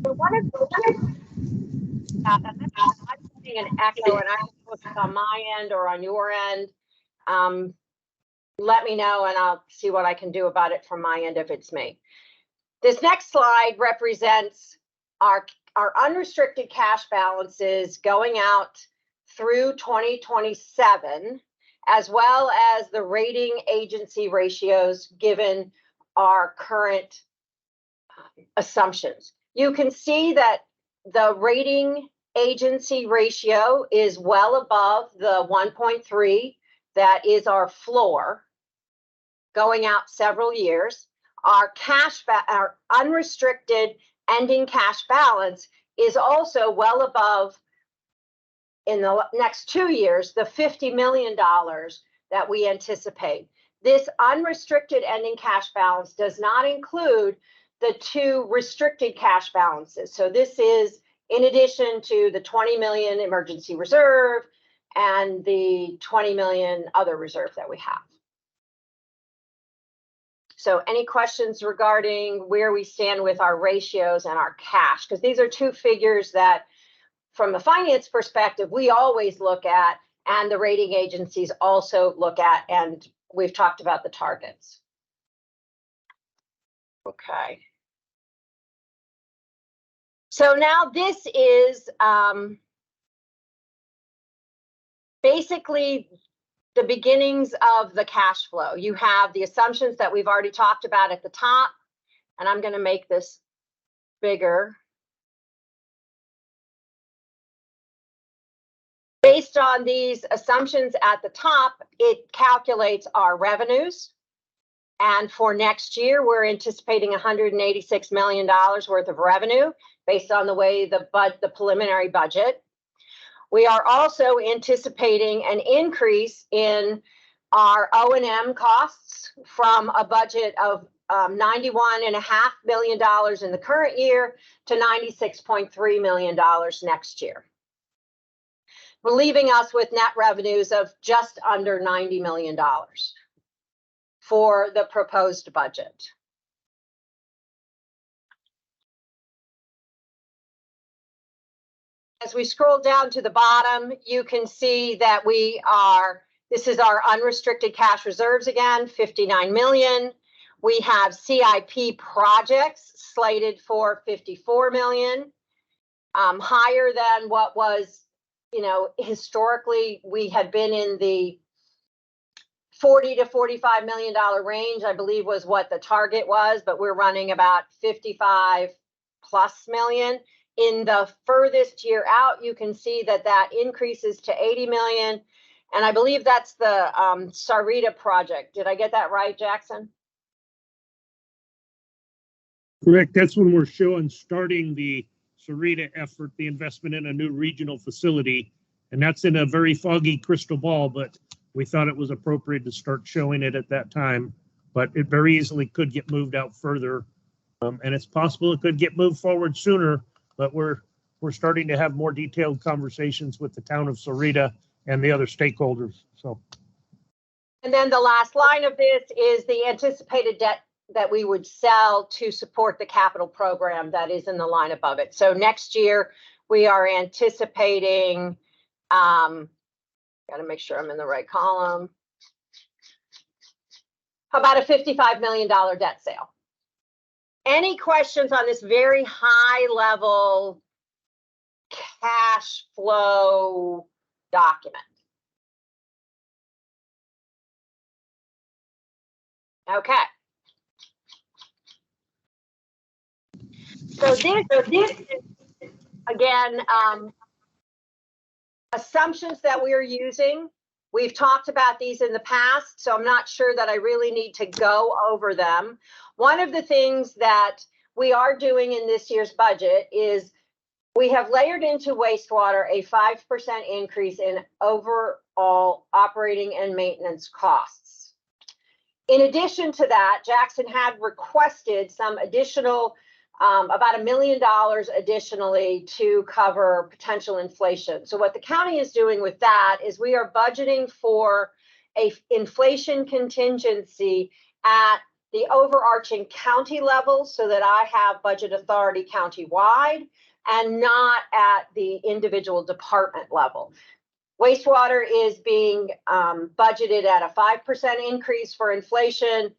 So I'm getting an echo, and I don't know if it's on my end or on your end. Let me know, and I'll see what I can do about it from my end if it's me. This next slide represents our unrestricted cash balances going out through 2027, as well as the rating agency ratios given our current assumptions. You can see that the rating agency ratio is well above the 1.3 that is our floor going out several years. Our our unrestricted ending cash balance is also well above, in the next 2 years, the $50 million that we anticipate. This unrestricted ending cash balance does not include the 2 restricted cash balances. So this is in addition to the 20 million emergency reserve and the 20 million other reserve that we have. So any questions regarding where we stand with our ratios and our cash? Because these are 2 figures that, from a finance perspective, we always look at, and the rating agencies also look at, and we've talked about the targets. Okay. So now this is basically the beginnings of the cash flow. You have the assumptions that we've already talked about at the top, and I'm going to make this bigger. Based on these assumptions at the top, it calculates our revenues. And for next year, we're anticipating $186 million worth of revenue based on the way the preliminary budget. We are also anticipating an increase in our O&M costs from a budget of $91.5 million in the current year to $96.3 million next year, leaving us with net revenues of just under $90 million for the proposed budget. As we scroll down to the bottom, you can see that this is our unrestricted cash reserves again, 59 million. We have CIP projects slated for 54 million, higher than what was, historically we had been in the $40 to $45 million range, I believe was what the target was, but we're running about 55 plus million. In the furthest year out, you can see that that increases to 80 million. And I believe that's the Sarita project. Did I get that right, Jackson? Correct. That's when we're showing starting the Sarita effort, the investment in a new regional facility. And that's in a very foggy crystal ball, but we thought it was appropriate to start showing it at that time. But it very easily could get moved out further. And it's possible it could get moved forward sooner, but we're starting to have more detailed conversations with the town of Sarita and the other stakeholders. So. And then the last line of this is the anticipated debt that we would sell to support the capital program that is in the line above it. So next year we are anticipating, got to make sure I'm in the right column, about a $55 million debt sale. Any questions on this very high level cash flow document? Okay. So this again, assumptions that we are using. We've talked about these in the past, so I'm not sure that I really need to go over them. One of the things that we are doing in this year's budget is we have layered into wastewater a 5% increase in overall operating and maintenance costs. In addition to that, Jackson had requested some additional, about $1 million additionally to cover potential inflation. So what the county is doing with that is we are budgeting for a inflation contingency at the overarching county level so that I have budget authority countywide and not at the individual department level. Wastewater is being budgeted at a 5% increase for inflation.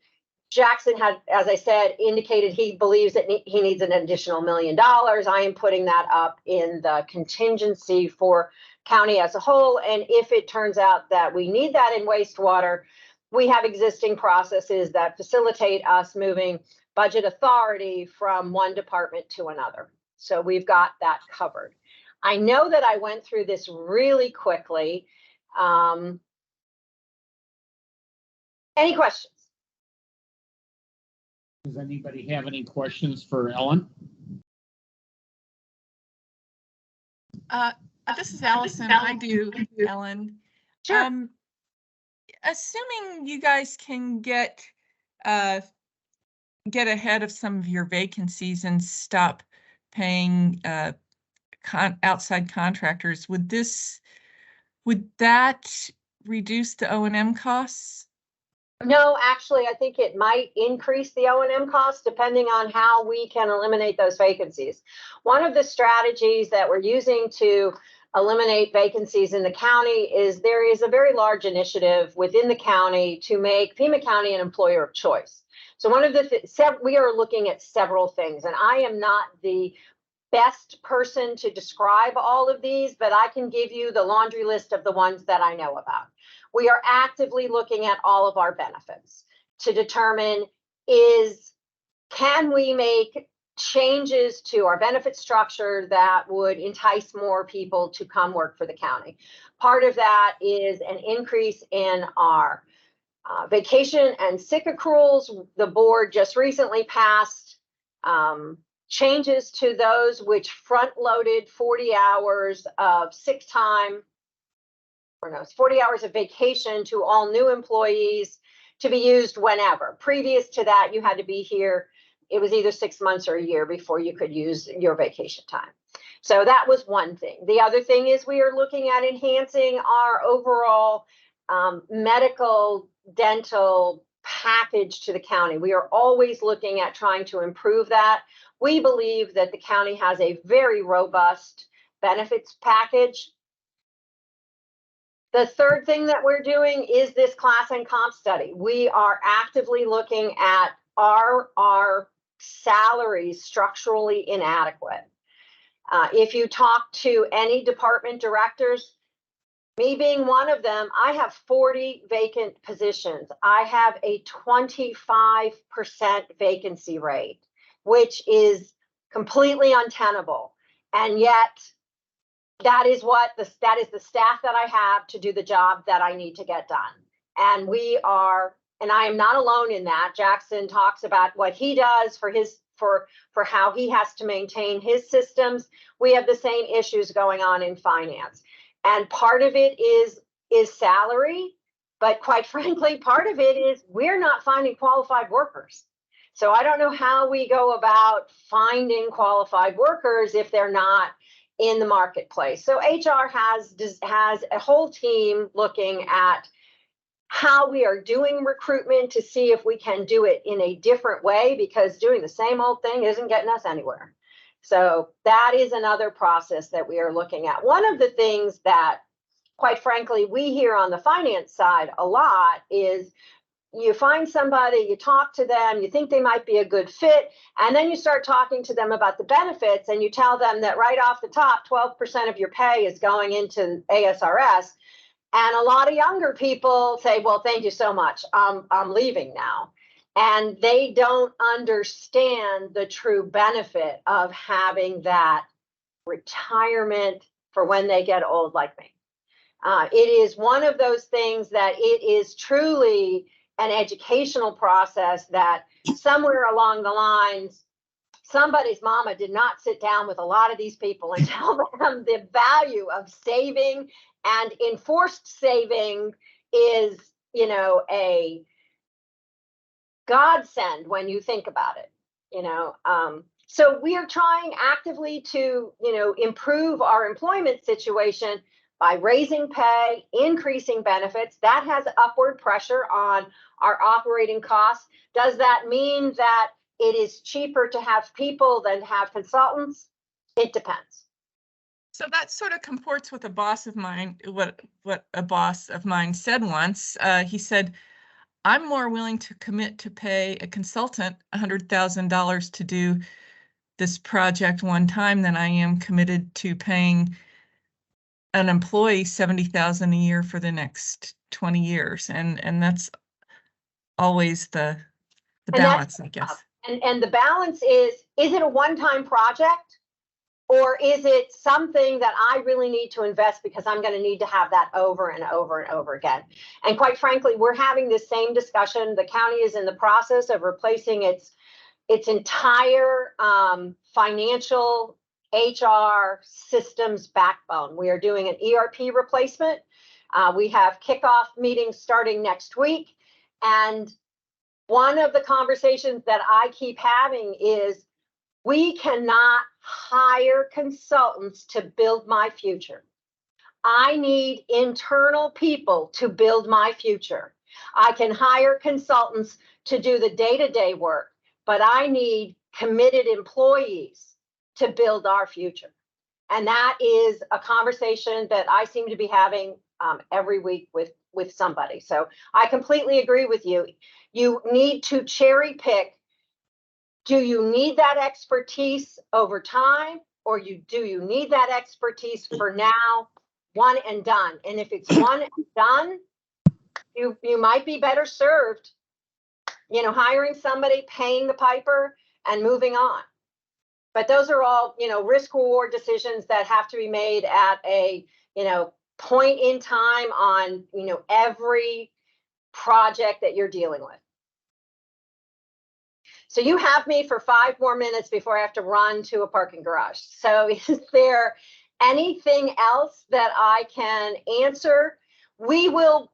Jackson had, as I said, indicated he believes that he needs an additional $1 million. I am putting that up in the contingency for county as a whole. And if it turns out that we need that in wastewater, we have existing processes that facilitate us moving budget authority from one department to another. So we've got that covered. I know that I went through this really quickly. Any questions? Does anybody have any questions for Ellen? This is Allison. I do, Ellen. Sure. Assuming you guys can get ahead of some of your vacancies and stop paying outside contractors, would that reduce the O&M costs? No, actually, I think it might increase the O&M costs depending on how we can eliminate those vacancies. One of the strategies that we're using to eliminate vacancies in the county is there is a very large initiative within the county to make Pima County an employer of choice. So one of the we are looking at several things, and I am not the best person to describe all of these, but I can give you the laundry list of the ones that I know about. We are actively looking at all of our benefits to determine can we make changes to our benefit structure that would entice more people to come work for the county. Part of that is an increase in our vacation and sick accruals. The board just recently passed changes to those which front-loaded 40 hours of sick time, or no, it's 40 hours of vacation to all new employees to be used whenever. Previous to that, you had to be here. It was either 6 months or a year before you could use your vacation time. So that was one thing. The other thing is we are looking at enhancing our overall medical, dental package to the county. We are always looking at trying to improve that. We believe that the county has a very robust benefits package. The third thing that we're doing is this class and comp study. We are actively looking at our salaries structurally inadequate. If you talk to any department directors, me being one of them, I have 40 vacant positions. I have a 25% vacancy rate, which is completely untenable. And yet that is the staff that I have to do the job that I need to get done. And I am not alone in that. Jackson talks about what he does for his for how he has to maintain his systems. We have the same issues going on in finance. And part of it is salary, but quite frankly, part of it is we're not finding qualified workers. So I don't know how we go about finding qualified workers if they're not in the marketplace. So HR has a whole team looking at how we are doing recruitment to see if we can do it in a different way, because doing the same old thing isn't getting us anywhere. So that is another process that we are looking at. One of the things that, quite frankly, we hear on the finance side a lot is you find somebody, you talk to them, you think they might be a good fit, and then you start talking to them about the benefits, and you tell them that right off the top, 12% of your pay is going into ASRS. And a lot of younger people say, well, thank you so much. I'm leaving now. And they don't understand the true benefit of having that retirement for when they get old like me. It is one of those things that it is truly an educational process that somewhere along the lines, somebody's mama did not sit down with a lot of these people and tell them the value of saving, and enforced saving is, a godsend when you think about it, So we are trying actively to, improve our employment situation by raising pay, increasing benefits. That has upward pressure on our operating costs. Does that mean that it is cheaper to have people than to have consultants? It depends. So that sort of comports with a boss of mine, what a boss of mine said once. He said, I'm more willing to commit to pay a consultant $100,000 to do this project one time than I am committed to paying an employee $70,000 a year for the next 20 years. And that's always the balance, I guess. And the balance is it a one-time project? Or is it something that I really need to invest because I'm going to need to have that over and over and over again? And quite frankly, we're having this same discussion. The county is in the process of replacing its entire financial HR systems backbone. We are doing an ERP replacement. We have kickoff meetings starting next week. And one of the conversations that I keep having is, we cannot hire consultants to build my future. I need internal people to build my future. I can hire consultants to do the day-to-day work, but I need committed employees to build our future. And that is a conversation that I seem to be having every week with somebody. So I completely agree with you. You need to cherry pick. Do you need that expertise over time, or do you need that expertise for now, one and done? And if it's one and done, you might be better served, hiring somebody, paying the piper, and moving on. But those are all, risk reward decisions that have to be made at a, point in time on, every project that you're dealing with. So you have me for 5 more minutes before I have to run to a parking garage. So is there anything else that I can answer? We will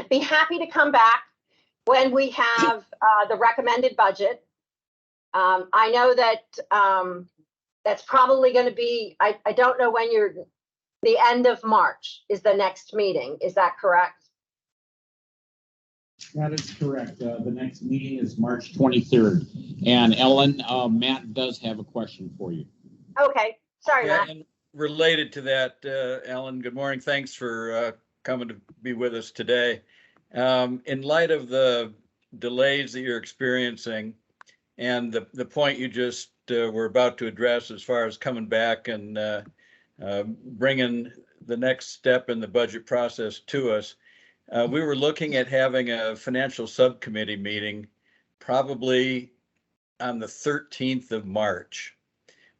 be happy to come back when we have the recommended budget. I know that that's probably going to be, I don't know when the end of March is the next meeting. Is that correct? That is correct. The next meeting is March 23rd. And Ellen, Matt does have a question for you. Okay, sorry, Yeah, Matt. and related to that, Ellen, good morning. Thanks for coming to be with us today. In light of the delays that you're experiencing and the point you just were about to address as far as coming back and bringing the next step in the budget process to us, we were looking at having a financial subcommittee meeting probably on the 13th of March.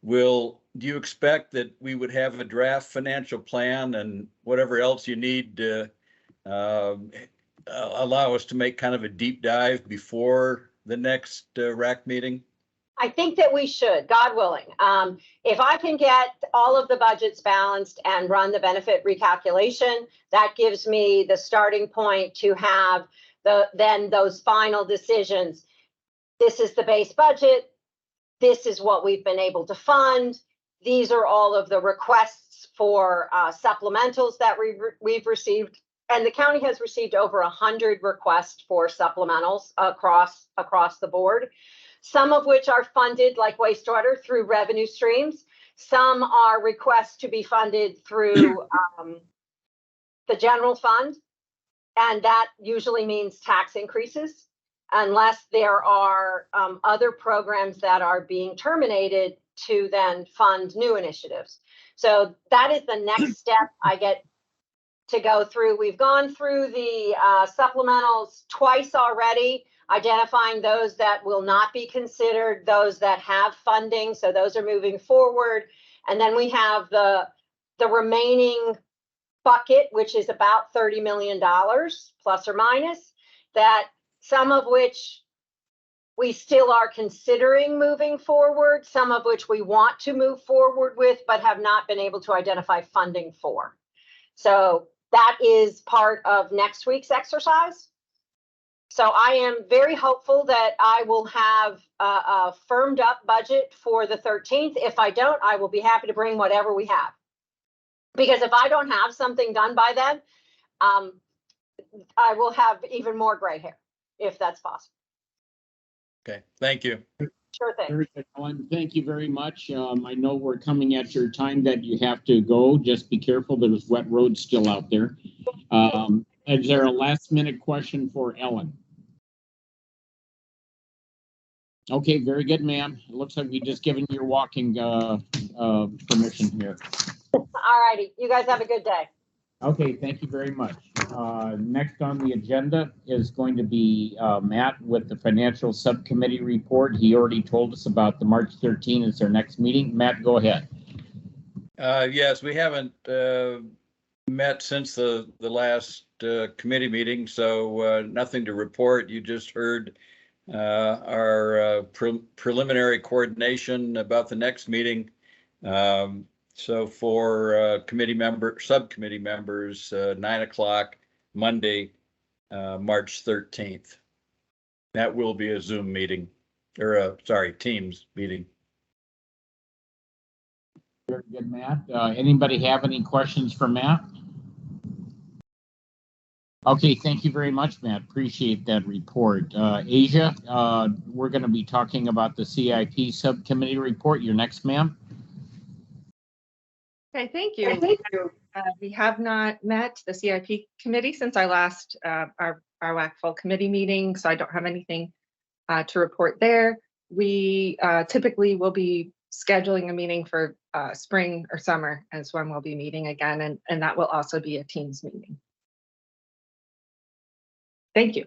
Do you expect that we would have a draft financial plan and whatever else you need to allow us to make kind of a deep dive before the next RAC meeting? I think that we should, God willing. If I can get all of the budgets balanced and run the benefit recalculation, that gives me the starting point to have then those final decisions. This is the base budget. This is what we've been able to fund. These are all of the requests for supplementals that we've received. And the county has received over 100 requests for supplementals across the board. Some of which are funded, like wastewater, through revenue streams. Some are requests to be funded through the general fund. And that usually means tax increases, unless there are other programs that are being terminated to then fund new initiatives. So that is the next step I get to go through. We've gone through the supplementals twice already, identifying those that will not be considered, those that have funding. So those are moving forward. And then we have the remaining bucket, which is about $30 million plus or minus, that some of which we still are considering moving forward, some of which we want to move forward with, but have not been able to identify funding for. So that is part of next week's exercise. So I am very hopeful that I will have a firmed up budget for the 13th. If I don't, I will be happy to bring whatever we have. Because if I don't have something done by then, I will have even more gray hair, if that's possible. Okay, thank you. Sure thing. Very good, Ellen. Thank you very much. I know we're coming at your time that you have to go. Just be careful. There's wet roads still out there. Is there a last minute question for Ellen? Okay, very good, ma'am. It looks like we just given your walking permission here. All righty. You guys have a good day. Okay, thank you very much. Next on the agenda is going to be Matt with the Financial Subcommittee report. He already told us about the March 13th is our next meeting. Matt, go ahead. Yes, we haven't met since the last committee meeting, so nothing to report. You just heard our preliminary coordination about the next meeting. So for subcommittee members, 9 o'clock Monday, March 13th. That will be a Zoom meeting, or Teams meeting. Very good, Matt. Anybody have any questions for Matt? Okay, thank you very much, Matt. Appreciate that report. Asia, we're going to be talking about the CIP subcommittee report. You're next, ma'am. Okay, thank you. We have not met the CIP committee since our last our WAC full committee meeting, so I don't have anything to report there. We typically will be scheduling a meeting for spring or summer as when we'll be meeting again, and that will also be a Teams meeting. Thank you.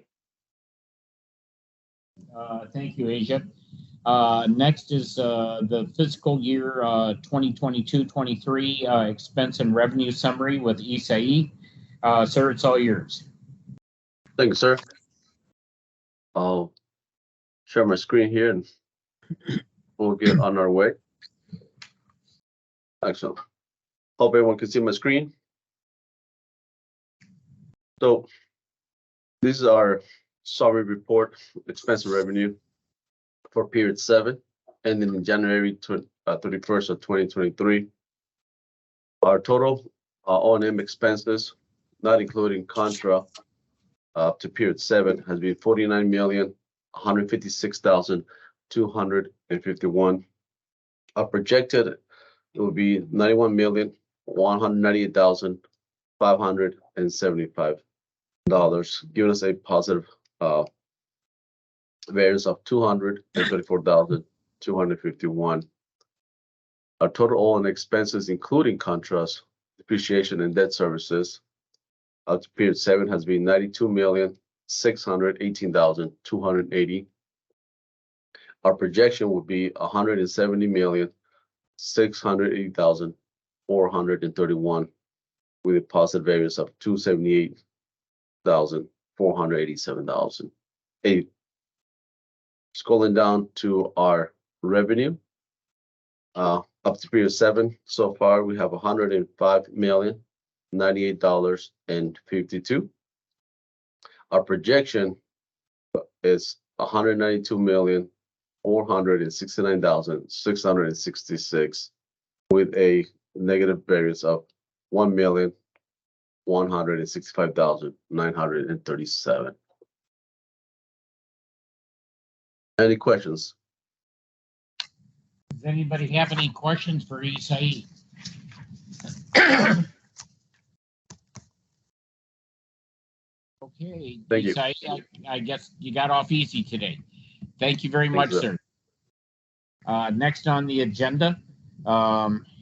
Thank you, Asia. Next is the fiscal year 2022-23 expense and revenue summary with Isai. Sir, it's all yours. Thank you, sir. I'll share my screen here and we'll get on our way. Excellent. Hope everyone can see my screen. So this is our summary report, expense and revenue for period 7, ending in January 31st of 2023. Our total O&M expenses, not including contra, up to period 7, has been $49,156,251. Our projected, it will be $91,198,575, giving us a positive variance of $234,251. Our total O&M expenses, including contrast, depreciation, and debt services, up to period 7 has been $92,618,280. Our projection would be $170,680,431, with a positive variance of $278,487. Scrolling down to our revenue. Up to period 7, so far we have $105,098.52. Our projection is $192,469,666 with a negative variance of $1,165,937. Any questions? Does anybody have any questions for Isai? Okay, Thank you. Isai, I guess you got off easy today. Thank you very Thank much, you, sir. Next on the agenda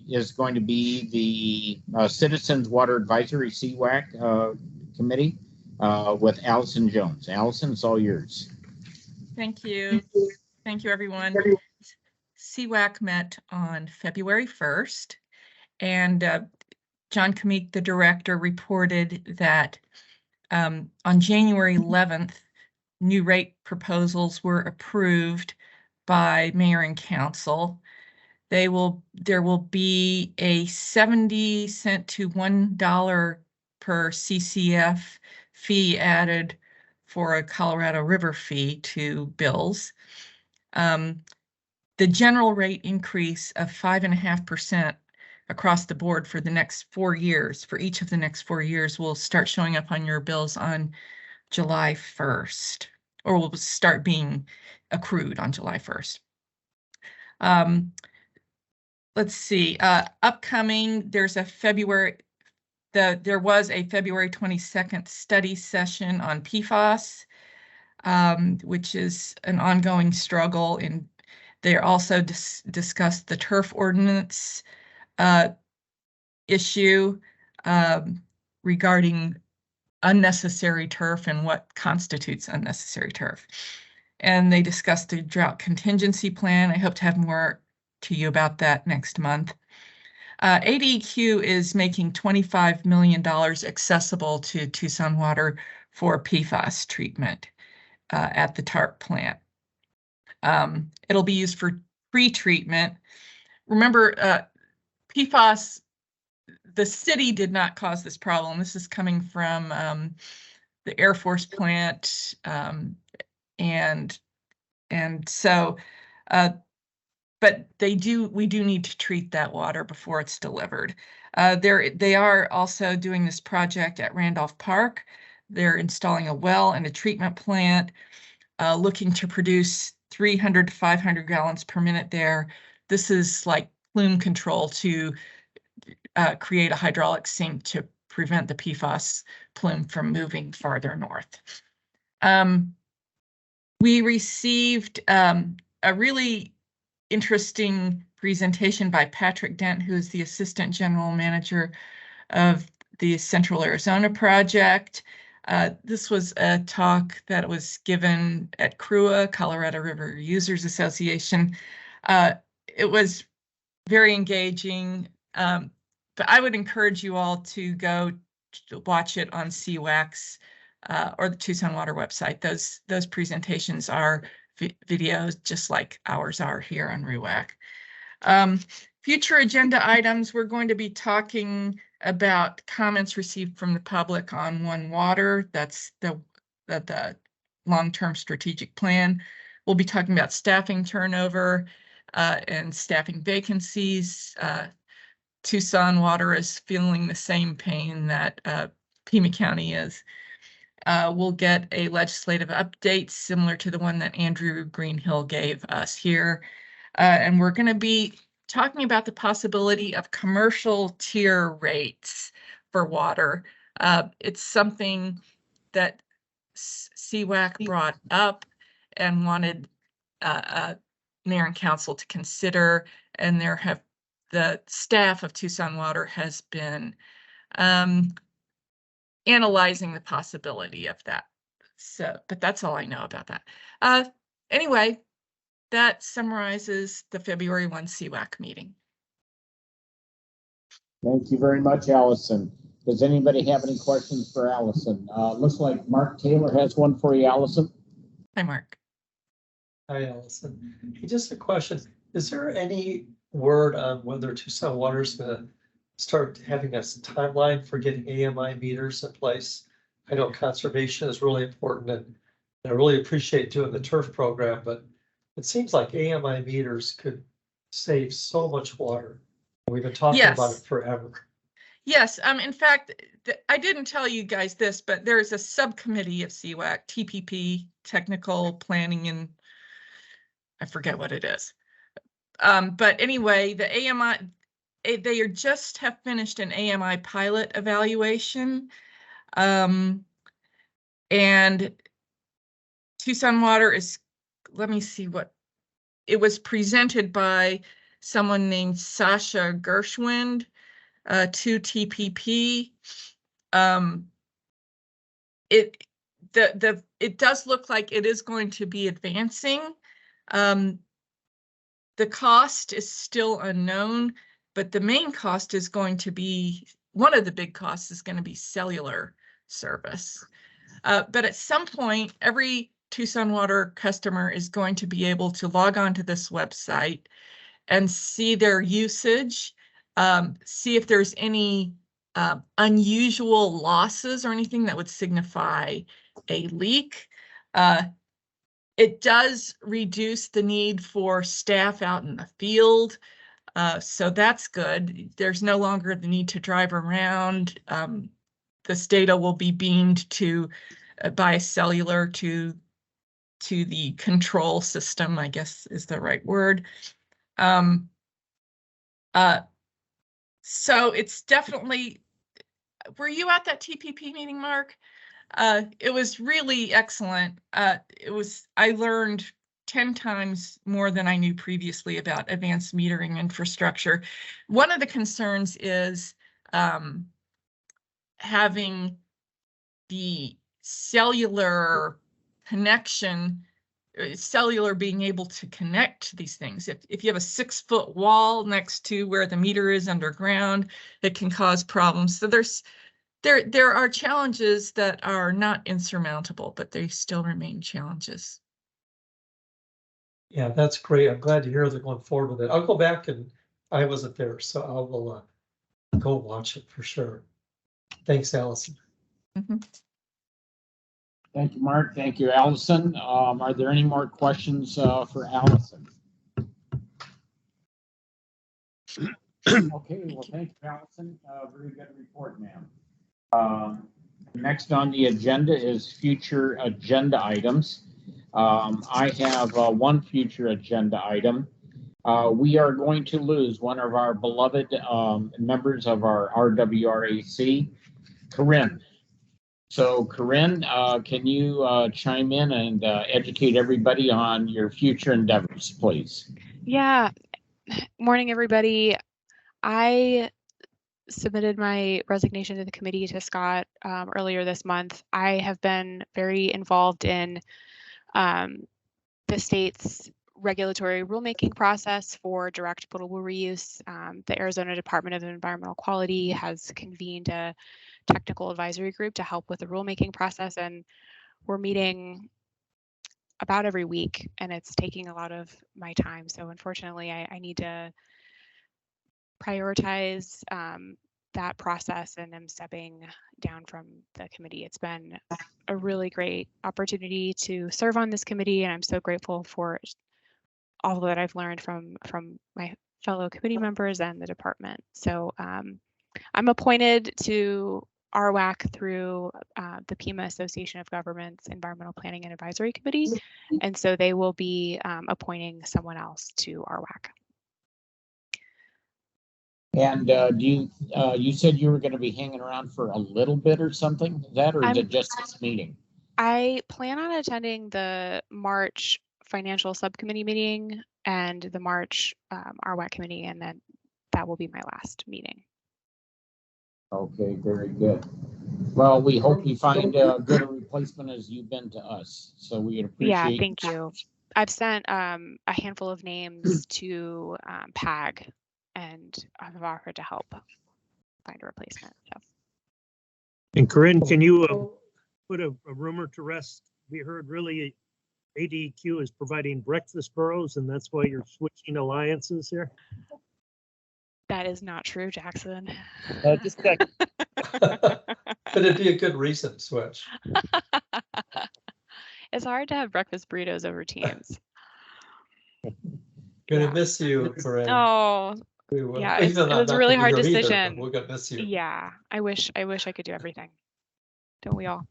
is going to be the Citizens Water Advisory CWAC Committee with Allison Jones. Allison, it's all yours. Thank you. Thank you, everyone. CWAC met on February 1st, and John Kamik, the director, reported that on January 11th, new rate proposals were approved by mayor and council. There will be a 70 cent to $1 per CCF fee added for a Colorado River fee to bills. The general rate increase of 5.5% across the board for the next 4 years, for each of the next 4 years, will start showing up on your bills on July 1st, or will start being accrued on July 1st. Let's see, upcoming, there was a February 22nd study session on PFAS, which is an ongoing struggle. And they also discussed the turf ordinance issue regarding unnecessary turf and what constitutes unnecessary turf. And they discussed the drought contingency plan. I hope to have more to you about that next month. ADEQ is making $25 million accessible to Tucson Water for PFAS treatment at the TARP plant. It'll be used for pre-treatment. Remember, PFAS, the city did not cause this problem. This is coming from the Air Force plant, and so, but we do need to treat that water before it's delivered. They are also doing this project at Randolph Park. They're installing a well and a treatment plant, looking to produce 300 to 500 gallons per minute there. This is like plume control to create a hydraulic sink to prevent the PFAS plume from moving farther north. We received a really interesting presentation by Patrick Dent, who is the Assistant General Manager of the Central Arizona Project. This was a talk that was given at CRUA, Colorado River Users Association. It was very engaging, but I would encourage you all to go watch it on CWAC's or the Tucson Water website. Those presentations are videos just like ours are here on RUAC. Future agenda items, we're going to be talking about comments received from the public on One Water. That's the long-term strategic plan. We'll be talking about staffing turnover and staffing vacancies. Tucson Water is feeling the same pain that Pima County is. We'll get a legislative update similar to the one that Andrew Greenhill gave us here. And we're going to be talking about the possibility of commercial tier rates for water. It's something that CWAC brought up and wanted mayor and council to consider, and the staff of Tucson Water has been analyzing the possibility of that. So, but that's all I know about that. Anyway, that summarizes the February 1 CWAC meeting. Thank you very much, Allison. Does anybody have any questions for Allison? Looks like Mark Taylor has one for you, Allison. Hi, Mark. Hi, Allison. Hey, just a question. Is there any word on whether Tucson Water's gonna start having a timeline for getting AMI meters in place? I know conservation is really important and I really appreciate doing the turf program, but it seems like AMI meters could save so much water. We've been talking about it Yes. forever. Yes, in fact, I didn't tell you guys this, but there's a subcommittee of CWAC, TPP, Technical Planning, and I forget what it is. But anyway, the AMI, they just have finished an AMI pilot evaluation. And Tucson Water is, let me see what, it was presented by someone named Sasha Gershwind to TPP. It does look like it is going to be advancing. The cost is still unknown, but the main cost is going to be, one of the big costs is going to be cellular service. But at some point, every Tucson Water customer is going to be able to log on to this website and see their usage, see if there's any unusual losses or anything that would signify a leak. It does reduce the need for staff out in the field, so that's good. There's no longer the need to drive around. This data will be beamed to by cellular to the control system, I guess is the right word. So it's definitely, were you at that TPP meeting, Mark? It was really excellent. I learned 10 times more than I knew previously about advanced metering infrastructure. One of the concerns is having the cellular connection, cellular being able to connect to these things. If you have a 6-foot wall next to where the meter is underground, it can cause problems. So there are challenges that are not insurmountable, but they still remain challenges. Yeah, that's great. I'm glad to hear they're going forward with it. I'll go back and I wasn't there, so I will go watch it for sure. Thanks, Allison. Mm-hmm. Thank you, Mark. Thank you, Allison. Are there any more questions for Allison? Okay, well, thank you, Allison. Very good report, ma'am. Next on the agenda is future agenda items. I have one future agenda item. We are going to lose one of our beloved members of our RWRAC, Corinne. So Corinne, can you chime in and educate everybody on your future endeavors, please? Yeah. Morning, everybody. I submitted my resignation to the committee to Scott earlier this month. I have been very involved in the state's regulatory rulemaking process for direct potable reuse. The Arizona Department of Environmental Quality has convened a technical advisory group to help with the rulemaking process, and we're meeting about every week, and it's taking a lot of my time. So unfortunately, I need to prioritize that process, and I'm stepping down from the committee. It's been a really great opportunity to serve on this committee, and I'm so grateful for all that I've learned from my fellow committee members and the department. So I'm appointed to RWAC through the PEMA Association of Governments Environmental Planning and Advisory Committee, and so they will be appointing someone else to RWAC. And you said you were going to be hanging around for a little bit or something, or is it just this meeting? I plan on attending the March financial subcommittee meeting and the March RWAC committee, and then that will be my last meeting. Okay, very good. Well, we hope you find as good a replacement as you've been to us. So we appreciate. Yeah, thank you. I've sent a handful of names to PAG, and I've offered to help find a replacement. So. And Corinne, can you put a rumor to rest? We heard really ADQ is providing breakfast burros, and that's why you're switching alliances here? That is not true, Jackson. Just check. But it'd be a good reason to switch. It's hard to have breakfast burritos over Teams. Gonna Yeah. miss you, Corinne. Oh, We will. yeah, Even though it was I'm a really not gonna hard be here either, but decision. we're gonna miss you. Yeah, I wish I could do everything. Don't we all?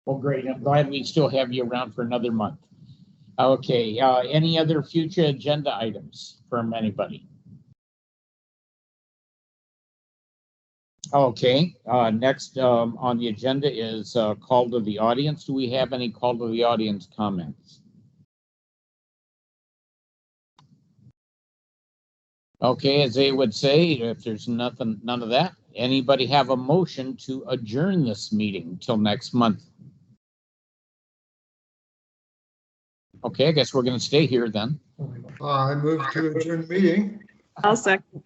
Well, great. I'm glad we still have you around for another month. Okay, any other future agenda items from anybody? Okay, next on the agenda is call to the audience. Do we have any call to the audience comments? Okay, as they would say, if there's none of that, anybody have a motion to adjourn this meeting till next month? Okay, I guess we're going to stay here then. I move to adjourn the meeting. I'll second.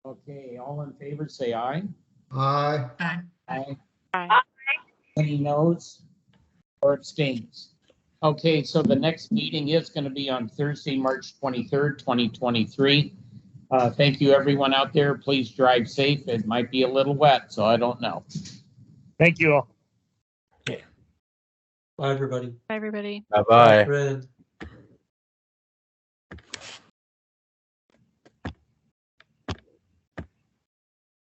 Okay, all in favor, say aye. Aye. Aye. Bye. Any noes or abstains? Okay, so the next meeting is going to be on Thursday, March 23rd, 2023. Thank you, everyone out there. Please drive safe. It might be a little wet, so I don't know. Thank you all. Bye, everybody. Bye, everybody. Bye-bye. Corinne.